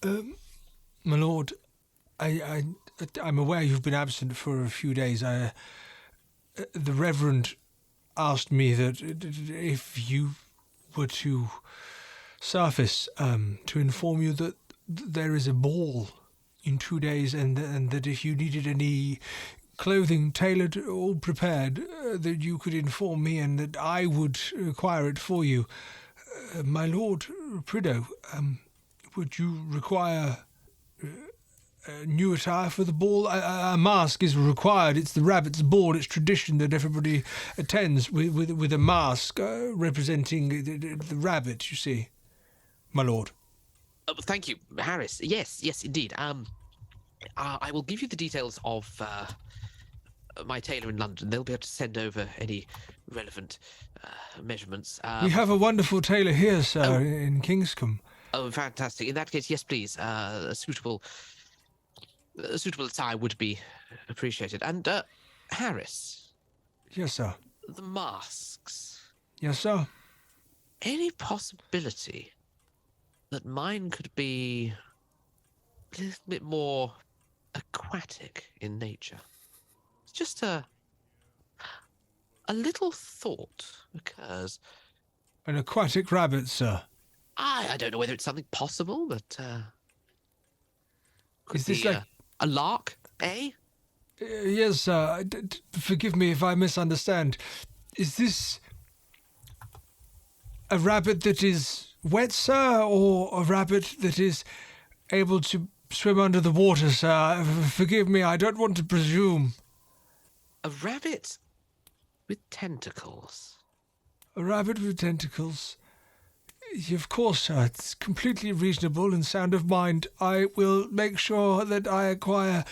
My lord, I'm aware you've been absent for a few days. The Reverend asked me that if you were to surface, to inform you that there is a ball in 2 days, and that if you needed any clothing tailored or prepared, that you could inform me and that I would acquire it for you. My lord Prideaux, would you require a new attire for the ball? A mask is required. It's the rabbit's ball. It's tradition that everybody attends with a mask representing the rabbit, you see, my lord. Thank you, Harris. Yes, indeed. I will give you the details of my tailor in London. They'll be able to send over any relevant measurements. We have a wonderful tailor here, sir, in Kingscombe. Oh, fantastic. In that case, yes, please. A suitable attire would be appreciated. And, Harris. Yes, sir. The masks. Yes, sir. Any possibility that mine could be a little bit more aquatic in nature? It's just a little thought occurs. An aquatic rabbit, sir. I don't know whether it's something possible, but could Is this be like a lark, eh? Yes, sir. Forgive me if I misunderstand. Is this a rabbit that is wet, sir, or a rabbit that is able to swim under the water, sir? Forgive me, I don't want to presume. A rabbit with tentacles. A rabbit with tentacles. Of course, sir. It's completely reasonable and sound of mind. I will make sure that I acquire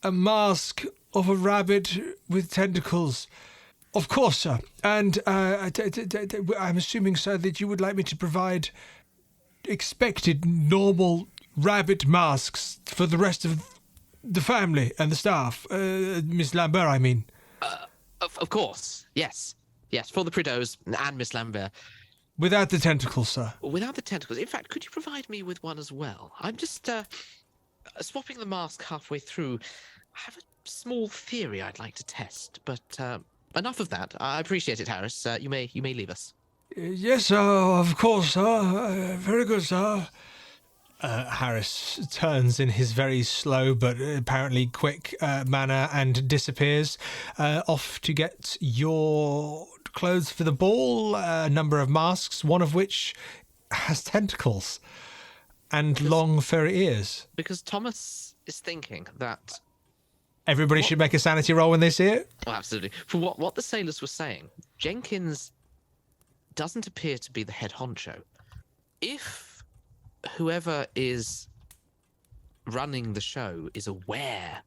a mask of a rabbit with tentacles. Of course, sir. And I'm assuming, sir, that you would like me to provide expected normal rabbit masks for the rest of the family and the staff. Miss Lambert, I mean. Of course. Yes, for the Prideaux and Miss Lambert. Without the tentacles, sir. Without the tentacles. In fact, could you provide me with one as well? I'm just swapping the mask halfway through. I have a small theory I'd like to test, but enough of that. I appreciate it, Harris. You may leave us. Yes, sir. Of course, sir. Very good, sir. Harris turns in his very slow but apparently quick manner and disappears off to get your clothes for the ball, a number of masks, one of which has tentacles and long furry ears. Because Thomas is thinking that Everybody should make a sanity roll when they see it. Oh, absolutely. For what the sailors were saying, Jenkins doesn't appear to be the head honcho. If whoever is running the show is aware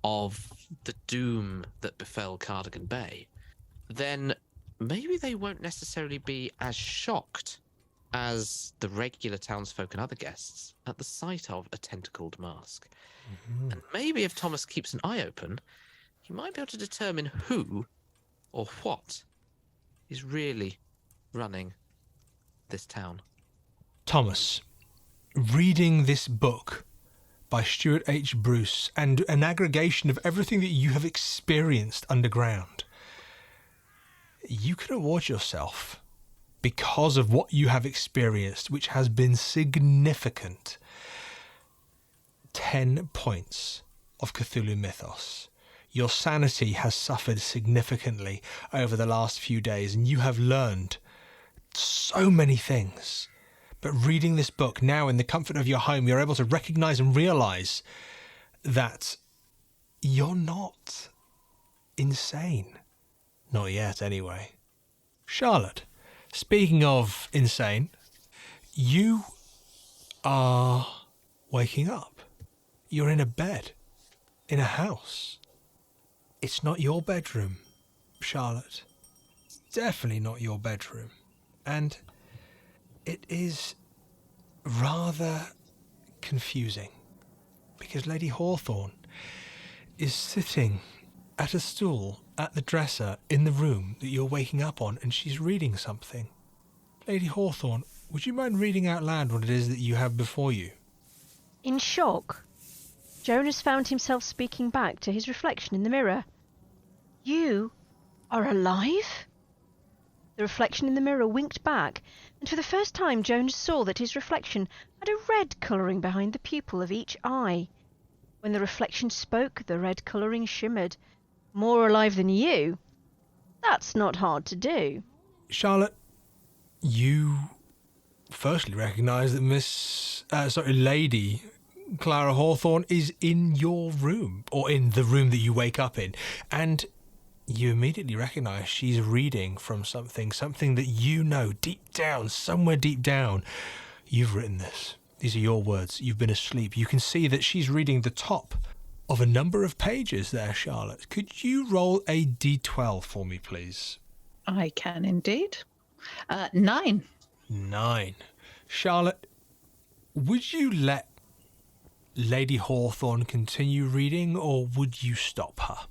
of the doom that befell Cardigan Bay, then maybe they won't necessarily be as shocked as the regular townsfolk and other guests at the sight of a tentacled mask. Mm-hmm. And maybe if Thomas keeps an eye open, he might be able to determine who or what is really running this town. Thomas, reading this book by Stuart H. Bruce and an aggregation of everything that you have experienced underground, you can award yourself, because of what you have experienced, which has been significant, 10 points of Cthulhu Mythos. Your sanity has suffered significantly over the last few days, and you have learned so many things. But reading this book now in the comfort of your home, you're able to recognize and realize that you're not insane. Not yet, anyway. Charlotte, speaking of insane, you are waking up. You're in a bed, in a house. It's not your bedroom, Charlotte. It's definitely not your bedroom. And it is rather confusing, because Lady Hawthorne is sitting at a stool at the dresser in the room that you're waking up on, and she's reading something. Lady Hawthorne, would you mind reading out loud what it is that you have before you? In shock, Jonas found himself speaking back to his reflection in the mirror. You are alive? The reflection in the mirror winked back, and for the first time Jonas saw that his reflection had a red colouring behind the pupil of each eye. When the reflection spoke, the red colouring shimmered. More alive than you? That's not hard to do. Charlotte, you firstly recognise that Lady Clara Hawthorne is in your room, or in the room that you wake up in, and you immediately recognise she's reading from something that you know deep down, somewhere deep down. You've written this. These are your words. You've been asleep. You can see that she's reading the top of a number of pages there, Charlotte. Could you roll a d12 for me, please? I can indeed. 9. 9. Charlotte, would you let Lady Hawthorne continue reading, or would you stop her?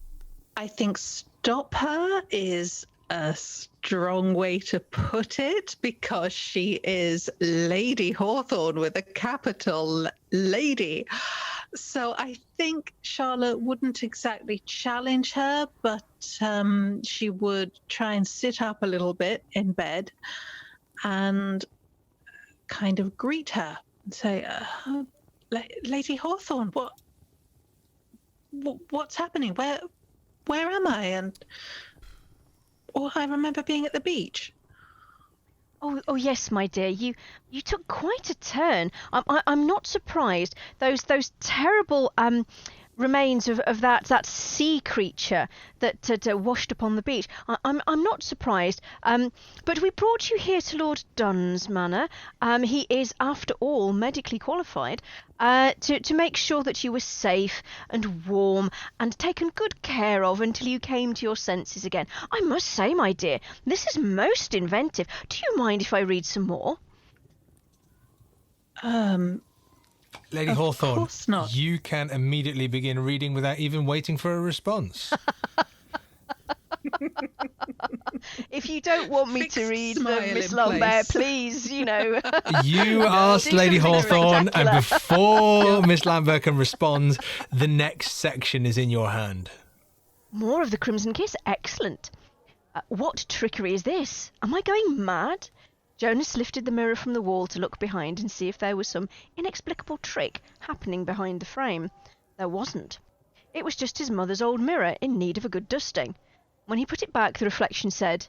I think stop her is a strong way to put it, because she is Lady Hawthorne with a capital Lady. So I think Charlotte wouldn't exactly challenge her, but she would try and sit up a little bit in bed and kind of greet her and say, Lady Hawthorne, what's happening? Where am I? And I remember being at the beach. Oh yes, my dear. You took quite a turn. I'm not surprised. Those terrible remains of that sea creature that washed upon the beach. I'm not surprised. But we brought you here to Lord Dunn's manor. He is, after all, medically qualified to make sure that you were safe and warm and taken good care of until you came to your senses again. I must say, my dear, this is most inventive. Do you mind if I read some more? Lady Hawthorne, you can immediately begin reading without even waiting for a response. If you don't want me to read them, Miss Lambert, please, You asked Lady Hawthorne, and before Miss Lambert can respond, the next section is in your hand. More of the Crimson Kiss. Excellent. What trickery is this? Am I going mad? Jonas lifted the mirror from the wall to look behind and see if there was some inexplicable trick happening behind the frame. There wasn't. It was just his mother's old mirror in need of a good dusting. When he put it back, the reflection said,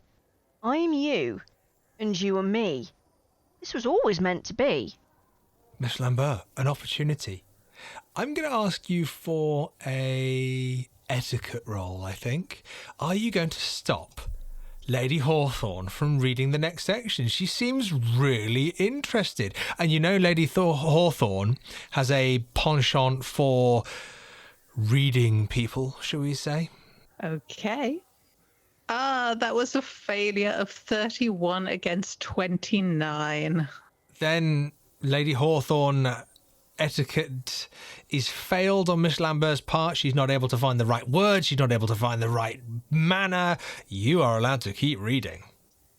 I'm you, and you are me. This was always meant to be. Miss Lambert, an opportunity. I'm going to ask you for a etiquette roll, I think. Are you going to stop Lady Hawthorne from reading the next section? She seems really interested. And you know Lady Hawthorne has a penchant for reading people, shall we say? Okay. That was a failure of 31 against 29. Then Lady Hawthorne, etiquette is failed on Miss Lambert's part. She's not able to find the right words. She's not able to find the right manner. You are allowed to keep reading.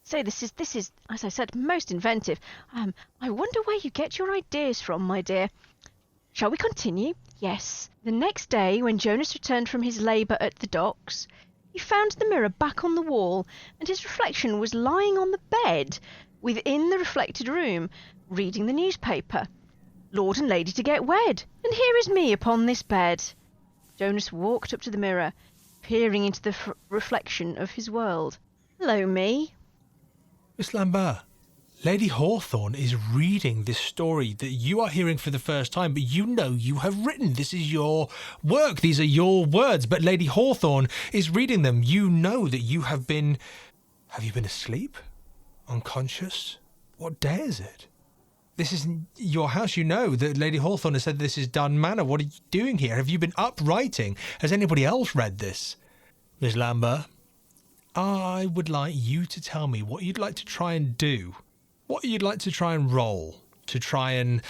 So this is, as I said, most inventive. I wonder where you get your ideas from, my dear. Shall we continue? Yes. The next day, when Jonas returned from his labour at the docks, he found the mirror back on the wall, and his reflection was lying on the bed within the reflected room, reading the newspaper. Lord and Lady to get wed, and here is me upon this bed. Jonas walked up to the mirror, peering into the reflection of his world. Hello, me. Miss Lambert, Lady Hawthorne is reading this story that you are hearing for the first time, but you know you have written. This is your work. These are your words, but Lady Hawthorne is reading them. You know that you have been... Have you been asleep? Unconscious? What day is it? This is your house. You know that Lady Hawthorne has said this is Dunn Manor. What are you doing here? Have you been up writing? Has anybody else read this? Miss Lambert, I would like you to tell me what you'd like to try and do. What you'd like to try and roll. To try and...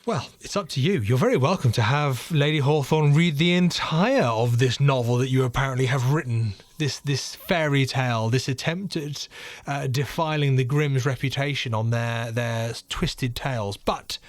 Well, it's up to you. You're very welcome to have Lady Hawthorne read the entire of this novel that you apparently have written. This fairy tale, this attempt at defiling the Grimms' reputation on their twisted tales. But,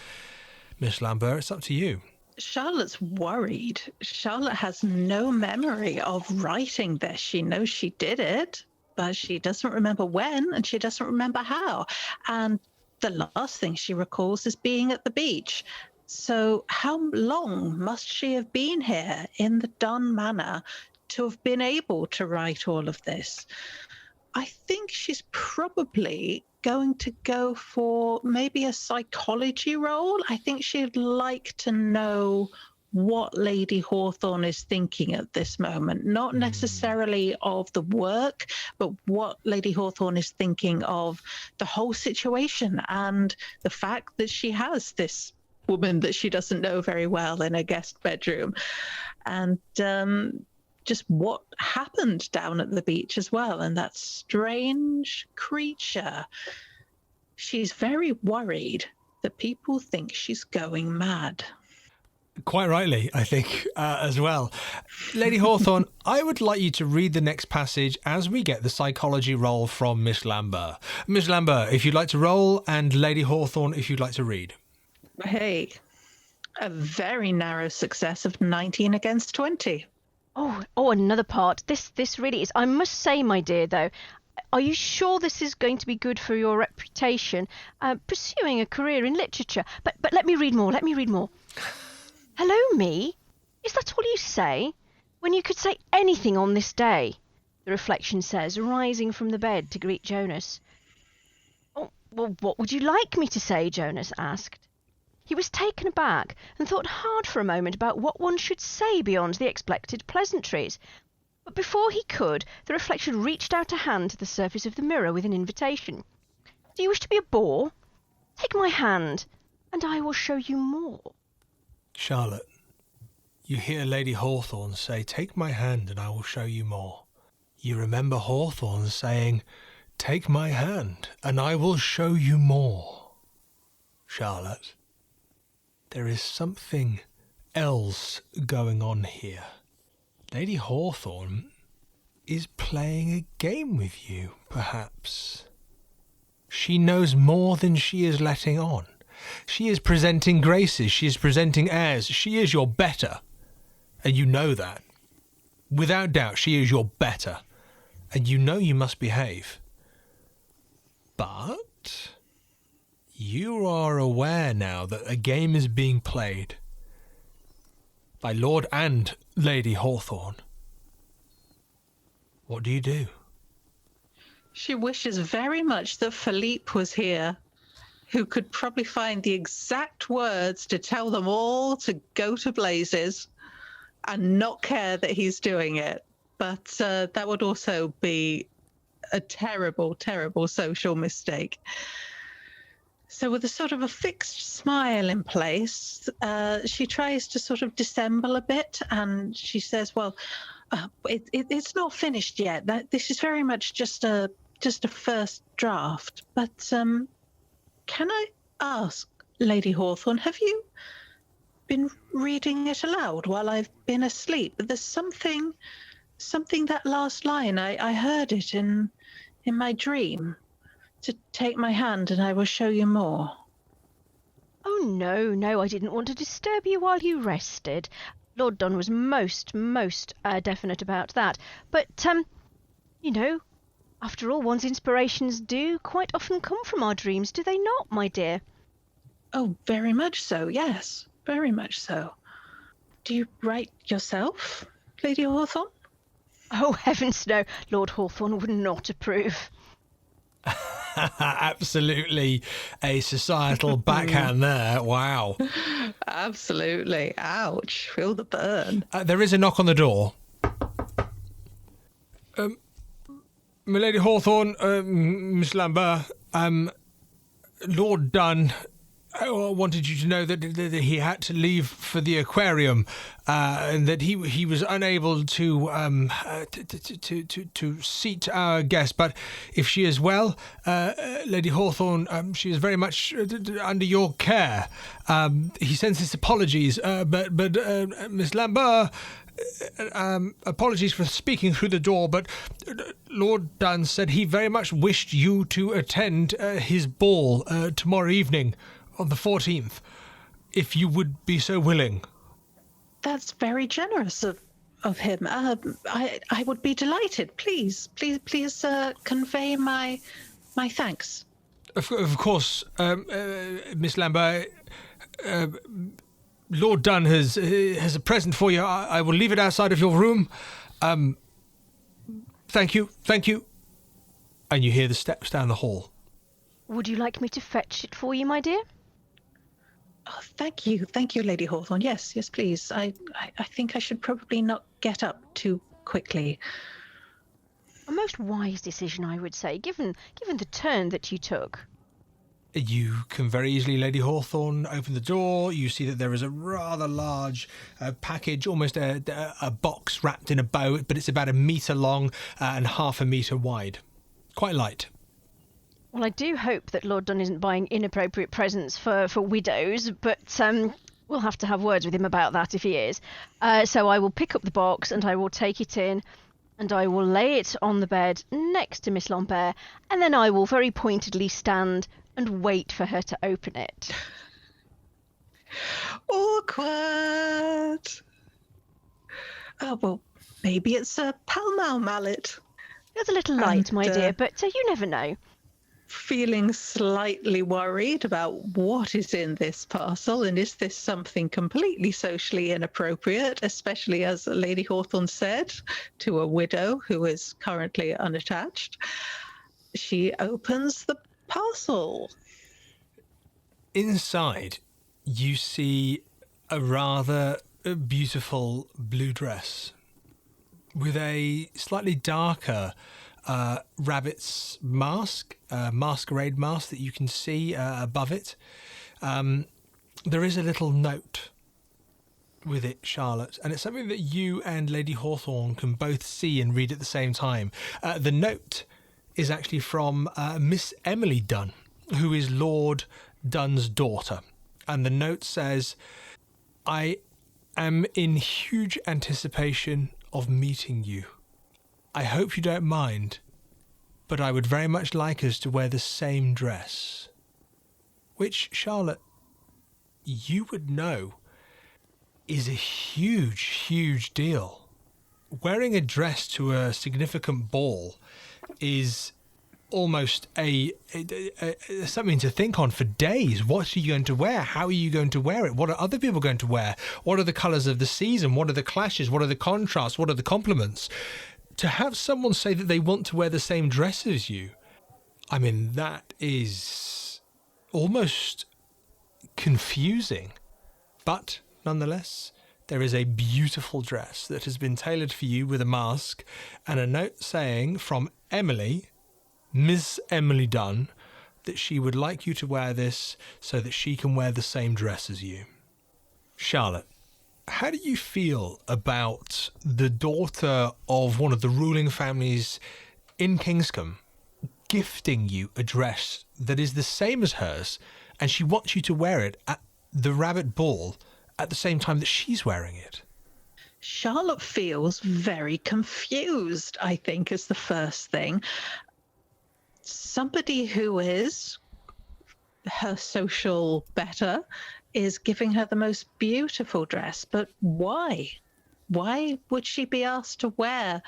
Miss Lambert, it's up to you. Charlotte's worried. Charlotte has no memory of writing this. She knows she did it, but she doesn't remember when, and she doesn't remember how. And the last thing she recalls is being at the beach. So how long must she have been here in the Dunn Manor to have been able to write all of this? I think she's probably going to go for maybe a psychology role. I think she'd like to know what Lady Hawthorne is thinking at this moment, not necessarily of the work, but what Lady Hawthorne is thinking of the whole situation and the fact that she has this woman that she doesn't know very well in a guest bedroom, and just what happened down at the beach as well, and that strange creature. She's very worried that people think she's going mad. Quite rightly, I think, as well. Lady Hawthorne, I would like you to read the next passage as we get the psychology roll from Miss Lambert. Miss Lambert, if you'd like to roll, and Lady Hawthorne, if you'd like to read. Hey, a very narrow success of 19 against 20. Oh, another part. This really is. I must say, my dear, though, are you sure this is going to be good for your reputation, pursuing a career in literature? But let me read more. Hello, me? Is that all you say? When you could say anything on this day, the reflection says, rising from the bed to greet Jonas. Oh, well, what would you like me to say? Jonas asked. He was taken aback and thought hard for a moment about what one should say beyond the expected pleasantries. But before he could, the reflection reached out a hand to the surface of the mirror with an invitation. Do you wish to be a bore? Take my hand, and I will show you more. Charlotte, you hear Lady Hawthorne say, take my hand and I will show you more. You remember Hawthorne saying, take my hand and I will show you more. Charlotte, there is something else going on here. Lady Hawthorne is playing a game with you, perhaps. She knows more than she is letting on. She is presenting graces, she is presenting airs, she is your better, and you know that. Without doubt, she is your better, and you know you must behave. But you are aware now that a game is being played by Lord and Lady Hawthorne. What do you do? She wishes very much that Philippe was here, who could probably find the exact words to tell them all to go to blazes. and not care that he's doing it. But that would also be a terrible, terrible social mistake. So with a sort of a fixed smile in place, she tries to sort of dissemble a bit, and she says, well, it's not finished yet. This is very much just a first draft. But can I ask, Lady Hawthorne, have you been reading it aloud while I've been asleep? There's something that last line, I heard it in my dream. To take my hand and I will show you more. Oh, no, I didn't want to disturb you while you rested. Lord Dunn was most definite about that. But, after all, one's inspirations do quite often come from our dreams, do they not, my dear? Oh, very much so, yes. Very much so. Do you write yourself, Lady Hawthorne? Oh, heavens no. Lord Hawthorne would not approve. Absolutely a societal backhand there. Wow. Absolutely. Ouch. Feel the burn. There is a knock on the door. My Lady Hawthorne, Miss Lambert, Lord Dunn wanted you to know that he had to leave for the aquarium, and that he was unable to seat our guest. But if she is well, Lady Hawthorne, she is very much under your care. He sends his apologies, but Miss Lambert. Apologies for speaking through the door, but Lord Dunn said he very much wished you to attend his ball tomorrow evening on the 14th, if you would be so willing. That's very generous of him. I would be delighted. Please, convey my thanks. Of course, Miss Lambert. Lord Dunn has a present for you. I will leave it outside of your room. Thank you. And you hear the steps down the hall. Would you like me to fetch it for you, my dear? Oh, thank you, Lady Hawthorne. Yes, please. I think I should probably not get up too quickly. A most wise decision, I would say, given the turn that you took. You can very easily, Lady Hawthorne, open the door. You see that there is a rather large package, almost a box wrapped in a bow, but it's about 1 metre long and 1/2 metre wide. Quite light. Well, I do hope that Lord Dunn isn't buying inappropriate presents for widows, but we'll have to have words with him about that if he is. So I will pick up the box and I will take it in and I will lay it on the bed next to Miss Lambert, and then I will very pointedly stand and wait for her to open it. Awkward. Oh, well, maybe it's a Pall Mall mallet. It's a little light, my dear, but you never know. Feeling slightly worried about what is in this parcel, and is this something completely socially inappropriate, especially as Lady Hawthorne said, to a widow who is currently unattached. She opens the parcel. Inside, you see a rather beautiful blue dress with a slightly darker rabbit's mask, masquerade mask that you can see above it. There is a little note with it, Charlotte, and it's something that you and Lady Hawthorne can both see and read at the same time. The note is actually from Miss Emily Dunn, who is Lord Dunn's daughter. And the note says, "I am in huge anticipation of meeting you. I hope you don't mind, but I would very much like us to wear the same dress." Which, Charlotte, you would know is a huge deal. Wearing a dress to a significant ball is almost something to think on for days. What are you going to wear? How are you going to wear it? What are other people going to wear? What are the colours of the season? What are the clashes? What are the contrasts? What are the complements? To have someone say that they want to wear the same dress as you, I mean, that is almost confusing. But nonetheless, there is a beautiful dress that has been tailored for you with a mask and a note saying from Emily, Miss Emily Dunn, that she would like you to wear this so that she can wear the same dress as you. Charlotte, how do you feel about the daughter of one of the ruling families in Kingscombe gifting you a dress that is the same as hers, and she wants you to wear it at the rabbit ball at the same time that she's wearing it? Charlotte feels very confused, I think, is the first thing. Somebody who is her social better is giving her the most beautiful dress, but why? Why would she be asked to wear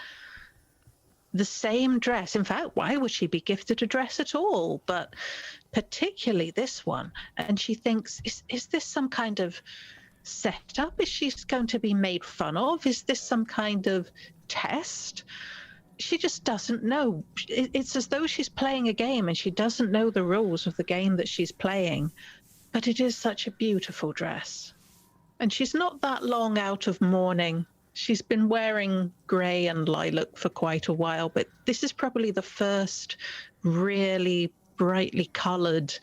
the same dress? In fact, why would she be gifted a dress at all? But particularly this one. And she thinks, is this some kind of setup? Is she going to be made fun of? Is this some kind of test? She just doesn't know. It's as though she's playing a game and she doesn't know the rules of the game that she's playing. But it is such a beautiful dress. And she's not that long out of mourning. She's been wearing grey and lilac for quite a while, but this is probably the first really brightly coloured,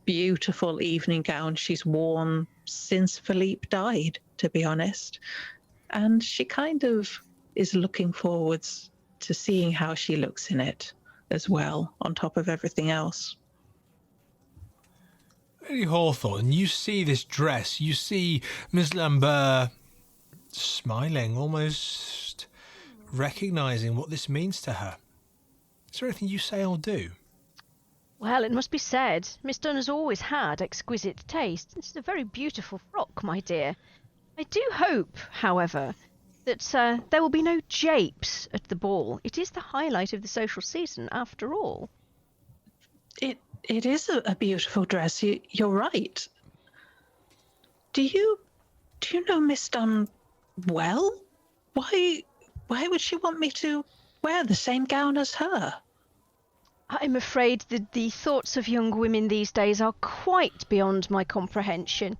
beautiful evening gown she's worn since Philippe died, to be honest. And she kind of is looking forwards to seeing how she looks in it as well, on top of everything else. Lady Hawthorne, you see this dress, you see Miss Lambert smiling, almost recognising what this means to her. Is there anything you say or do? Well, it must be said, Miss Dunn has always had exquisite taste. This is a very beautiful frock, my dear. I do hope, however, that there will be no japes at the ball. It is the highlight of the social season, after all. It is a beautiful dress. You're right. Do you know Miss Dunn well? Why would she want me to wear the same gown as her? I'm afraid that the thoughts of young women these days are quite beyond my comprehension.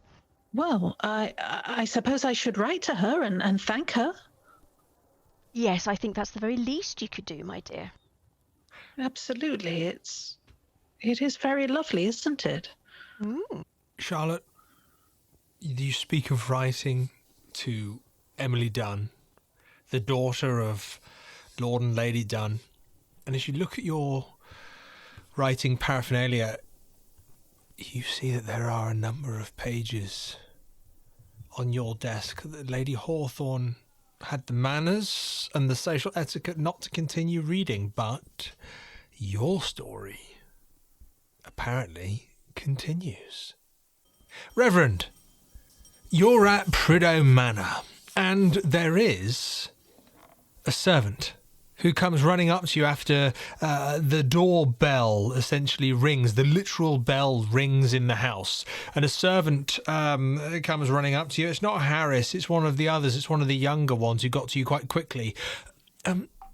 Well, I suppose I should write to her and thank her. Yes, I think that's the very least you could do, my dear. Absolutely. It is very lovely, isn't it? Charlotte, you speak of writing to Emily Dunn, the daughter of Lord and Lady Dunn, and as you look at your writing paraphernalia, you see that there are a number of pages on your desk that Lady Hawthorne had the manners and the social etiquette not to continue reading, but your story apparently continues. Reverend, you're at Prideaux Manor, and there is a servant who comes running up to you after the doorbell essentially rings. The literal bell rings in the house, and a servant comes running up to you. It's not Harris, it's one of the others. It's one of the younger ones who got to you quite quickly.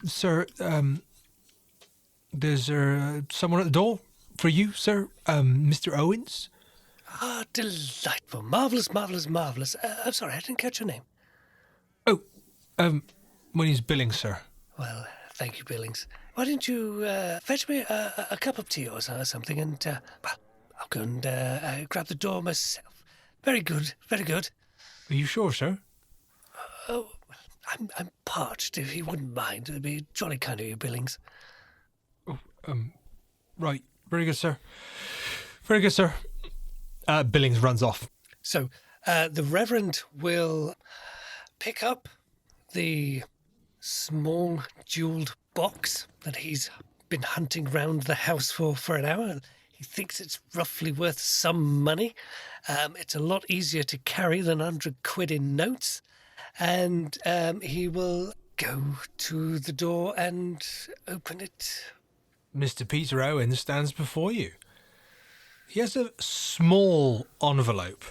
Sir, there's someone at the door for you, sir. Mr. Owens? Ah, delightful. Marvellous, marvellous, marvellous. I'm sorry, I didn't catch your name. Oh, my name's Billings, sir. Well, thank you, Billings. Why don't you fetch me a cup of tea or something, and, well, I'll go and grab the door myself. Very good, very good. Are you sure, sir? Oh, I'm parched, if you wouldn't mind. It'd be jolly kind of you, Billings. Oh, right. Very good, sir. Very good, sir. Billings runs off. So, the Reverend will pick up the small jewelled box that he's been hunting round the house for an hour. He thinks it's roughly worth some money. It's a lot easier to carry than 100 quid in notes. And he will go to the door and open it. Mr. Peter Owens stands before you. He has a small envelope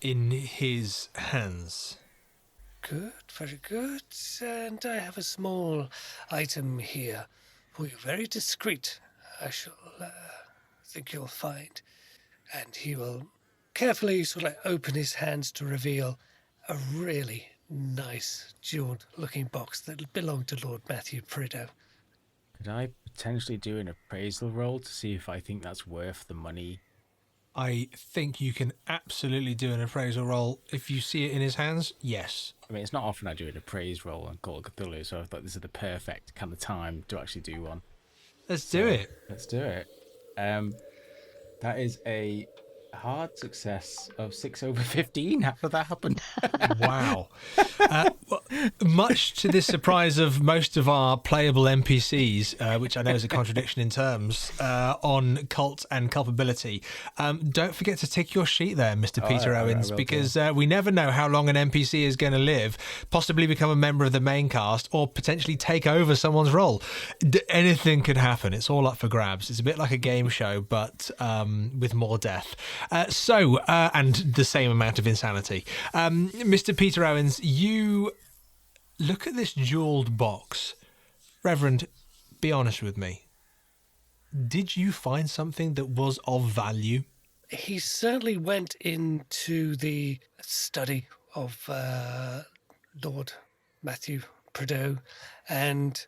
in his hands. Good, very good. And I have a small item here for you, very discreet, I shall think you'll find. And he will carefully sort of open his hands to reveal a really nice jeweled-looking box that belonged to Lord Matthew Prideaux. Could I potentially do an appraisal roll to see if I think that's worth the money? I think you can absolutely do an appraisal roll. If you see it in his hands, yes. I mean, it's not often I do an appraise roll on Call of Cthulhu, so I thought this is the perfect kind of time to actually do one. Let's do it. Let's do it. That is a hard success of 6 over 15. How did that happen? Wow. Well, much to the surprise of most of our playable NPCs, which I know is a contradiction in terms, on cult and culpability, don't forget to tick your sheet there, Mr. Peter Owens, because we never know how long an NPC is going to live, possibly become a member of the main cast, or potentially take over someone's role. Anything could happen. It's all up for grabs. It's a bit like a game show, but with more death. And the same amount of insanity. Mr. Peter Owens, you look at this jewelled box. Reverend, be honest with me. Did you find something that was of value? He certainly went into the study of Lord Matthew Prideaux and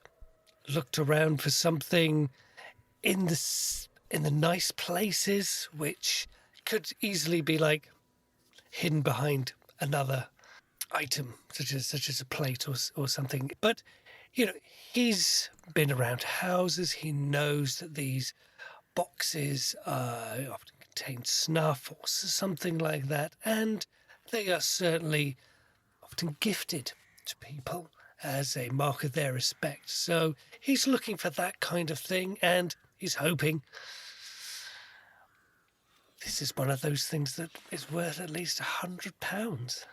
looked around for something in the nice places, which could easily be like hidden behind another item, such as a plate or something. But he's been around houses. He knows that these boxes often contain snuff or something like that, and they are certainly often gifted to people as a mark of their respect. So he's looking for that kind of thing, and he's hoping this is one of those things that is worth at least £100.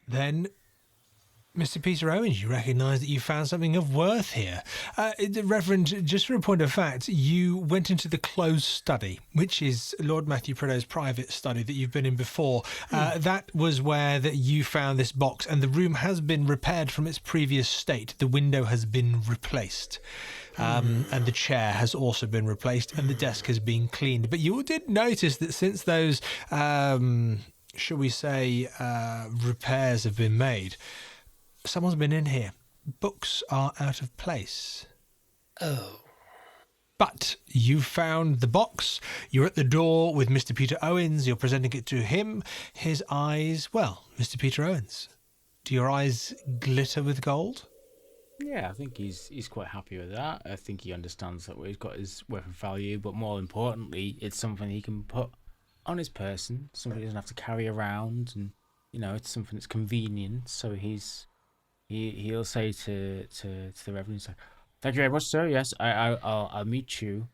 Then, Mr. Peter Owens, you recognise that you found something of worth here. Reverend, just for a point of fact, you went into the closed study, which is Lord Matthew Prideaux's private study that you've been in before. That was where you found this box, and the room has been repaired from its previous state. The window has been replaced. And the chair has also been replaced, and the desk has been cleaned. But you did notice that since those, shall we say, repairs have been made, someone's been in here. Books are out of place. Oh. But you found the box. You're at the door with Mr. Peter Owens. You're presenting it to him. His eyes, well, Mr. Peter Owens, do your eyes glitter with gold? Yeah, I think he's quite happy with that. I think he understands that he's got his worth of value, but more importantly, it's something he can put on his person, something he doesn't have to carry around, and it's something that's convenient. So he'll say to the Reverend, "Thank you very much, sir. Yes, I'll meet you.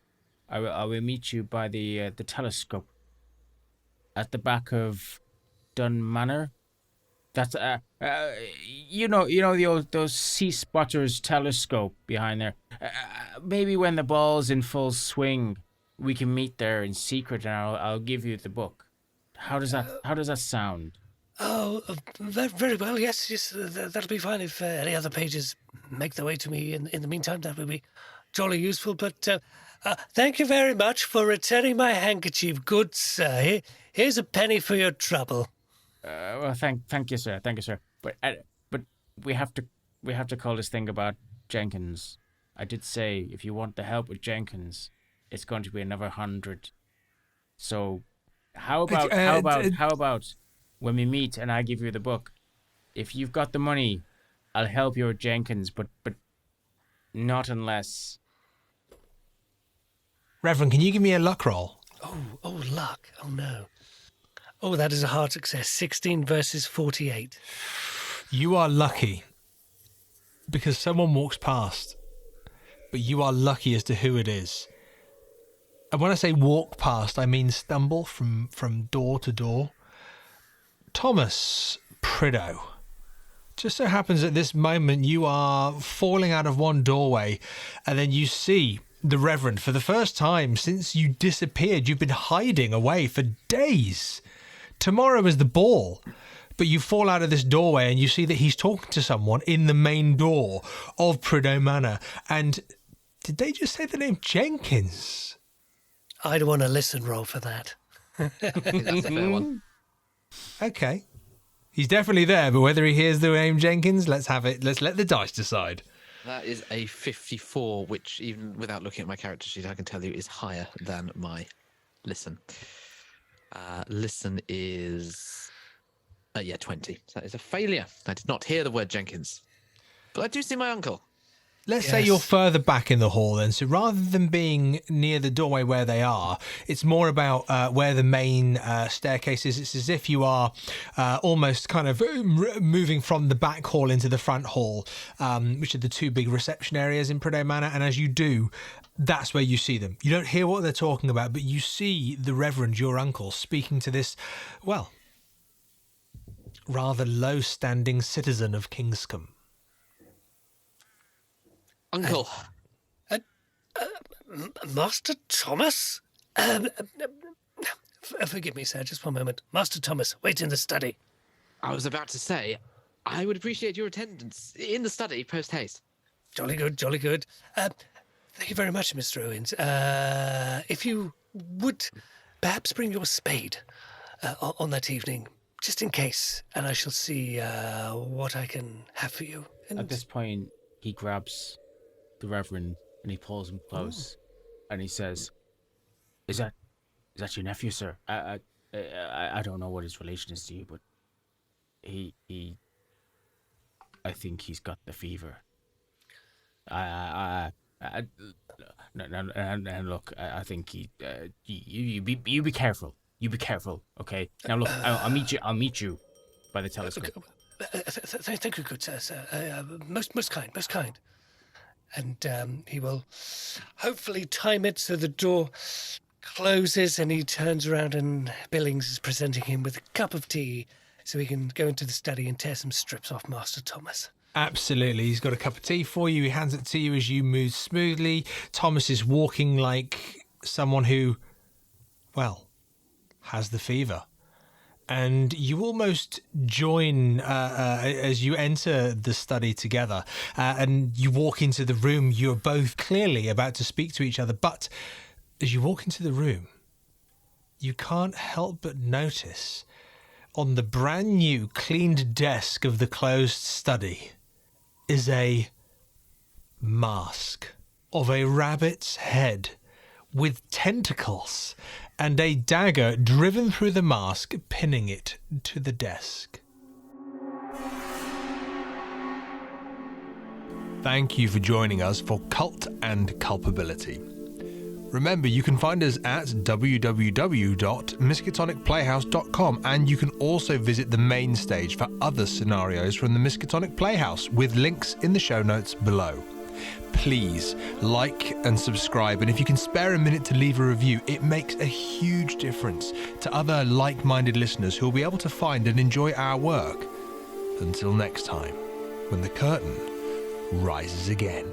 I will meet you by the telescope at the back of Dunn Manor. That's those sea spotters telescope behind there. Maybe when the ball's in full swing, we can meet there in secret, and I'll give you the book. How does that sound?" Oh, very well. Yes, that'll be fine. If any other pages make their way to me in the meantime, that would be jolly useful. But thank you very much for returning my handkerchief, good sir. Here's a penny for your trouble. Well, thank you, sir. Thank you, sir. But we have to call this thing about Jenkins. I did say if you want the help with Jenkins, it's going to be another 100. So, how about when we meet and I give you the book? If you've got the money, I'll help you with Jenkins, but not unless. Reverend, can you give me a luck roll? Oh, luck. Oh no. Oh, that is a hard success. 16 versus 48. You are lucky because someone walks past, but you are lucky as to who it is. And when I say walk past, I mean stumble from door to door. Thomas Prideaux. Just so happens at this moment you are falling out of one doorway, and then you see the Reverend for the first time since you disappeared. You've been hiding away for days. Tomorrow is the ball, but you fall out of this doorway and you see that he's talking to someone in the main door of Prideaux Manor. And did they just say the name Jenkins? I'd want a listen roll for that. I think that's a fair one. Okay. He's definitely there, but whether he hears the name Jenkins, let's let the dice decide. That is a 54, which even without looking at my character sheet, I can tell you is higher than my listen. Listen is 20. So that is a failure. I did not hear the word Jenkins, but I do see my uncle. Let's say you're further back in the hall then, so rather than being near the doorway where they are, it's more about where the main staircase is. It's as if you are almost kind of moving from the back hall into the front hall, which are the two big reception areas in Prideaux Manor, and as you do, that's where you see them. You don't hear what they're talking about, but you see the Reverend, your uncle, speaking to this, well, rather low-standing citizen of Kingscombe. Uncle. Master Thomas? Forgive me, sir, just one moment. Master Thomas, wait in the study. I was about to say, I would appreciate your attendance in the study post-haste. Jolly good, jolly good. Thank you very much, Mr. Owens. If you would perhaps bring your spade on that evening, just in case, and I shall see what I can have for you. And at this point, he grabs the Reverend and he pulls him close, and he says, "Is that your nephew, sir? I don't know what his relation is to you, but I think he's got the fever. And look, I think you be careful. You be careful, okay? Now look, I'll meet you by the telescope." Thank you, good sir. Most kind. And he will hopefully time it so the door closes and he turns around and Billings is presenting him with a cup of tea so he can go into the study and tear some strips off Master Thomas. Absolutely. He's got a cup of tea for you. He hands it to you as you move smoothly. Thomas is walking like someone who, well, has the fever. And you almost join as you enter the study together and you walk into the room. You're both clearly about to speak to each other, but as you walk into the room, you can't help but notice on the brand new cleaned desk of the closed study is a mask of a rabbit's head with tentacles and a dagger driven through the mask, pinning it to the desk. Thank you for joining us for Cult and Culpability. Remember, you can find us at www.miskatonicplayhouse.com, and you can also visit the main stage for other scenarios from the Miskatonic Playhouse with links in the show notes below. Please like and subscribe, and if you can spare a minute to leave a review, it makes a huge difference to other like-minded listeners who will be able to find and enjoy our work. Until next time, when the curtain rises again.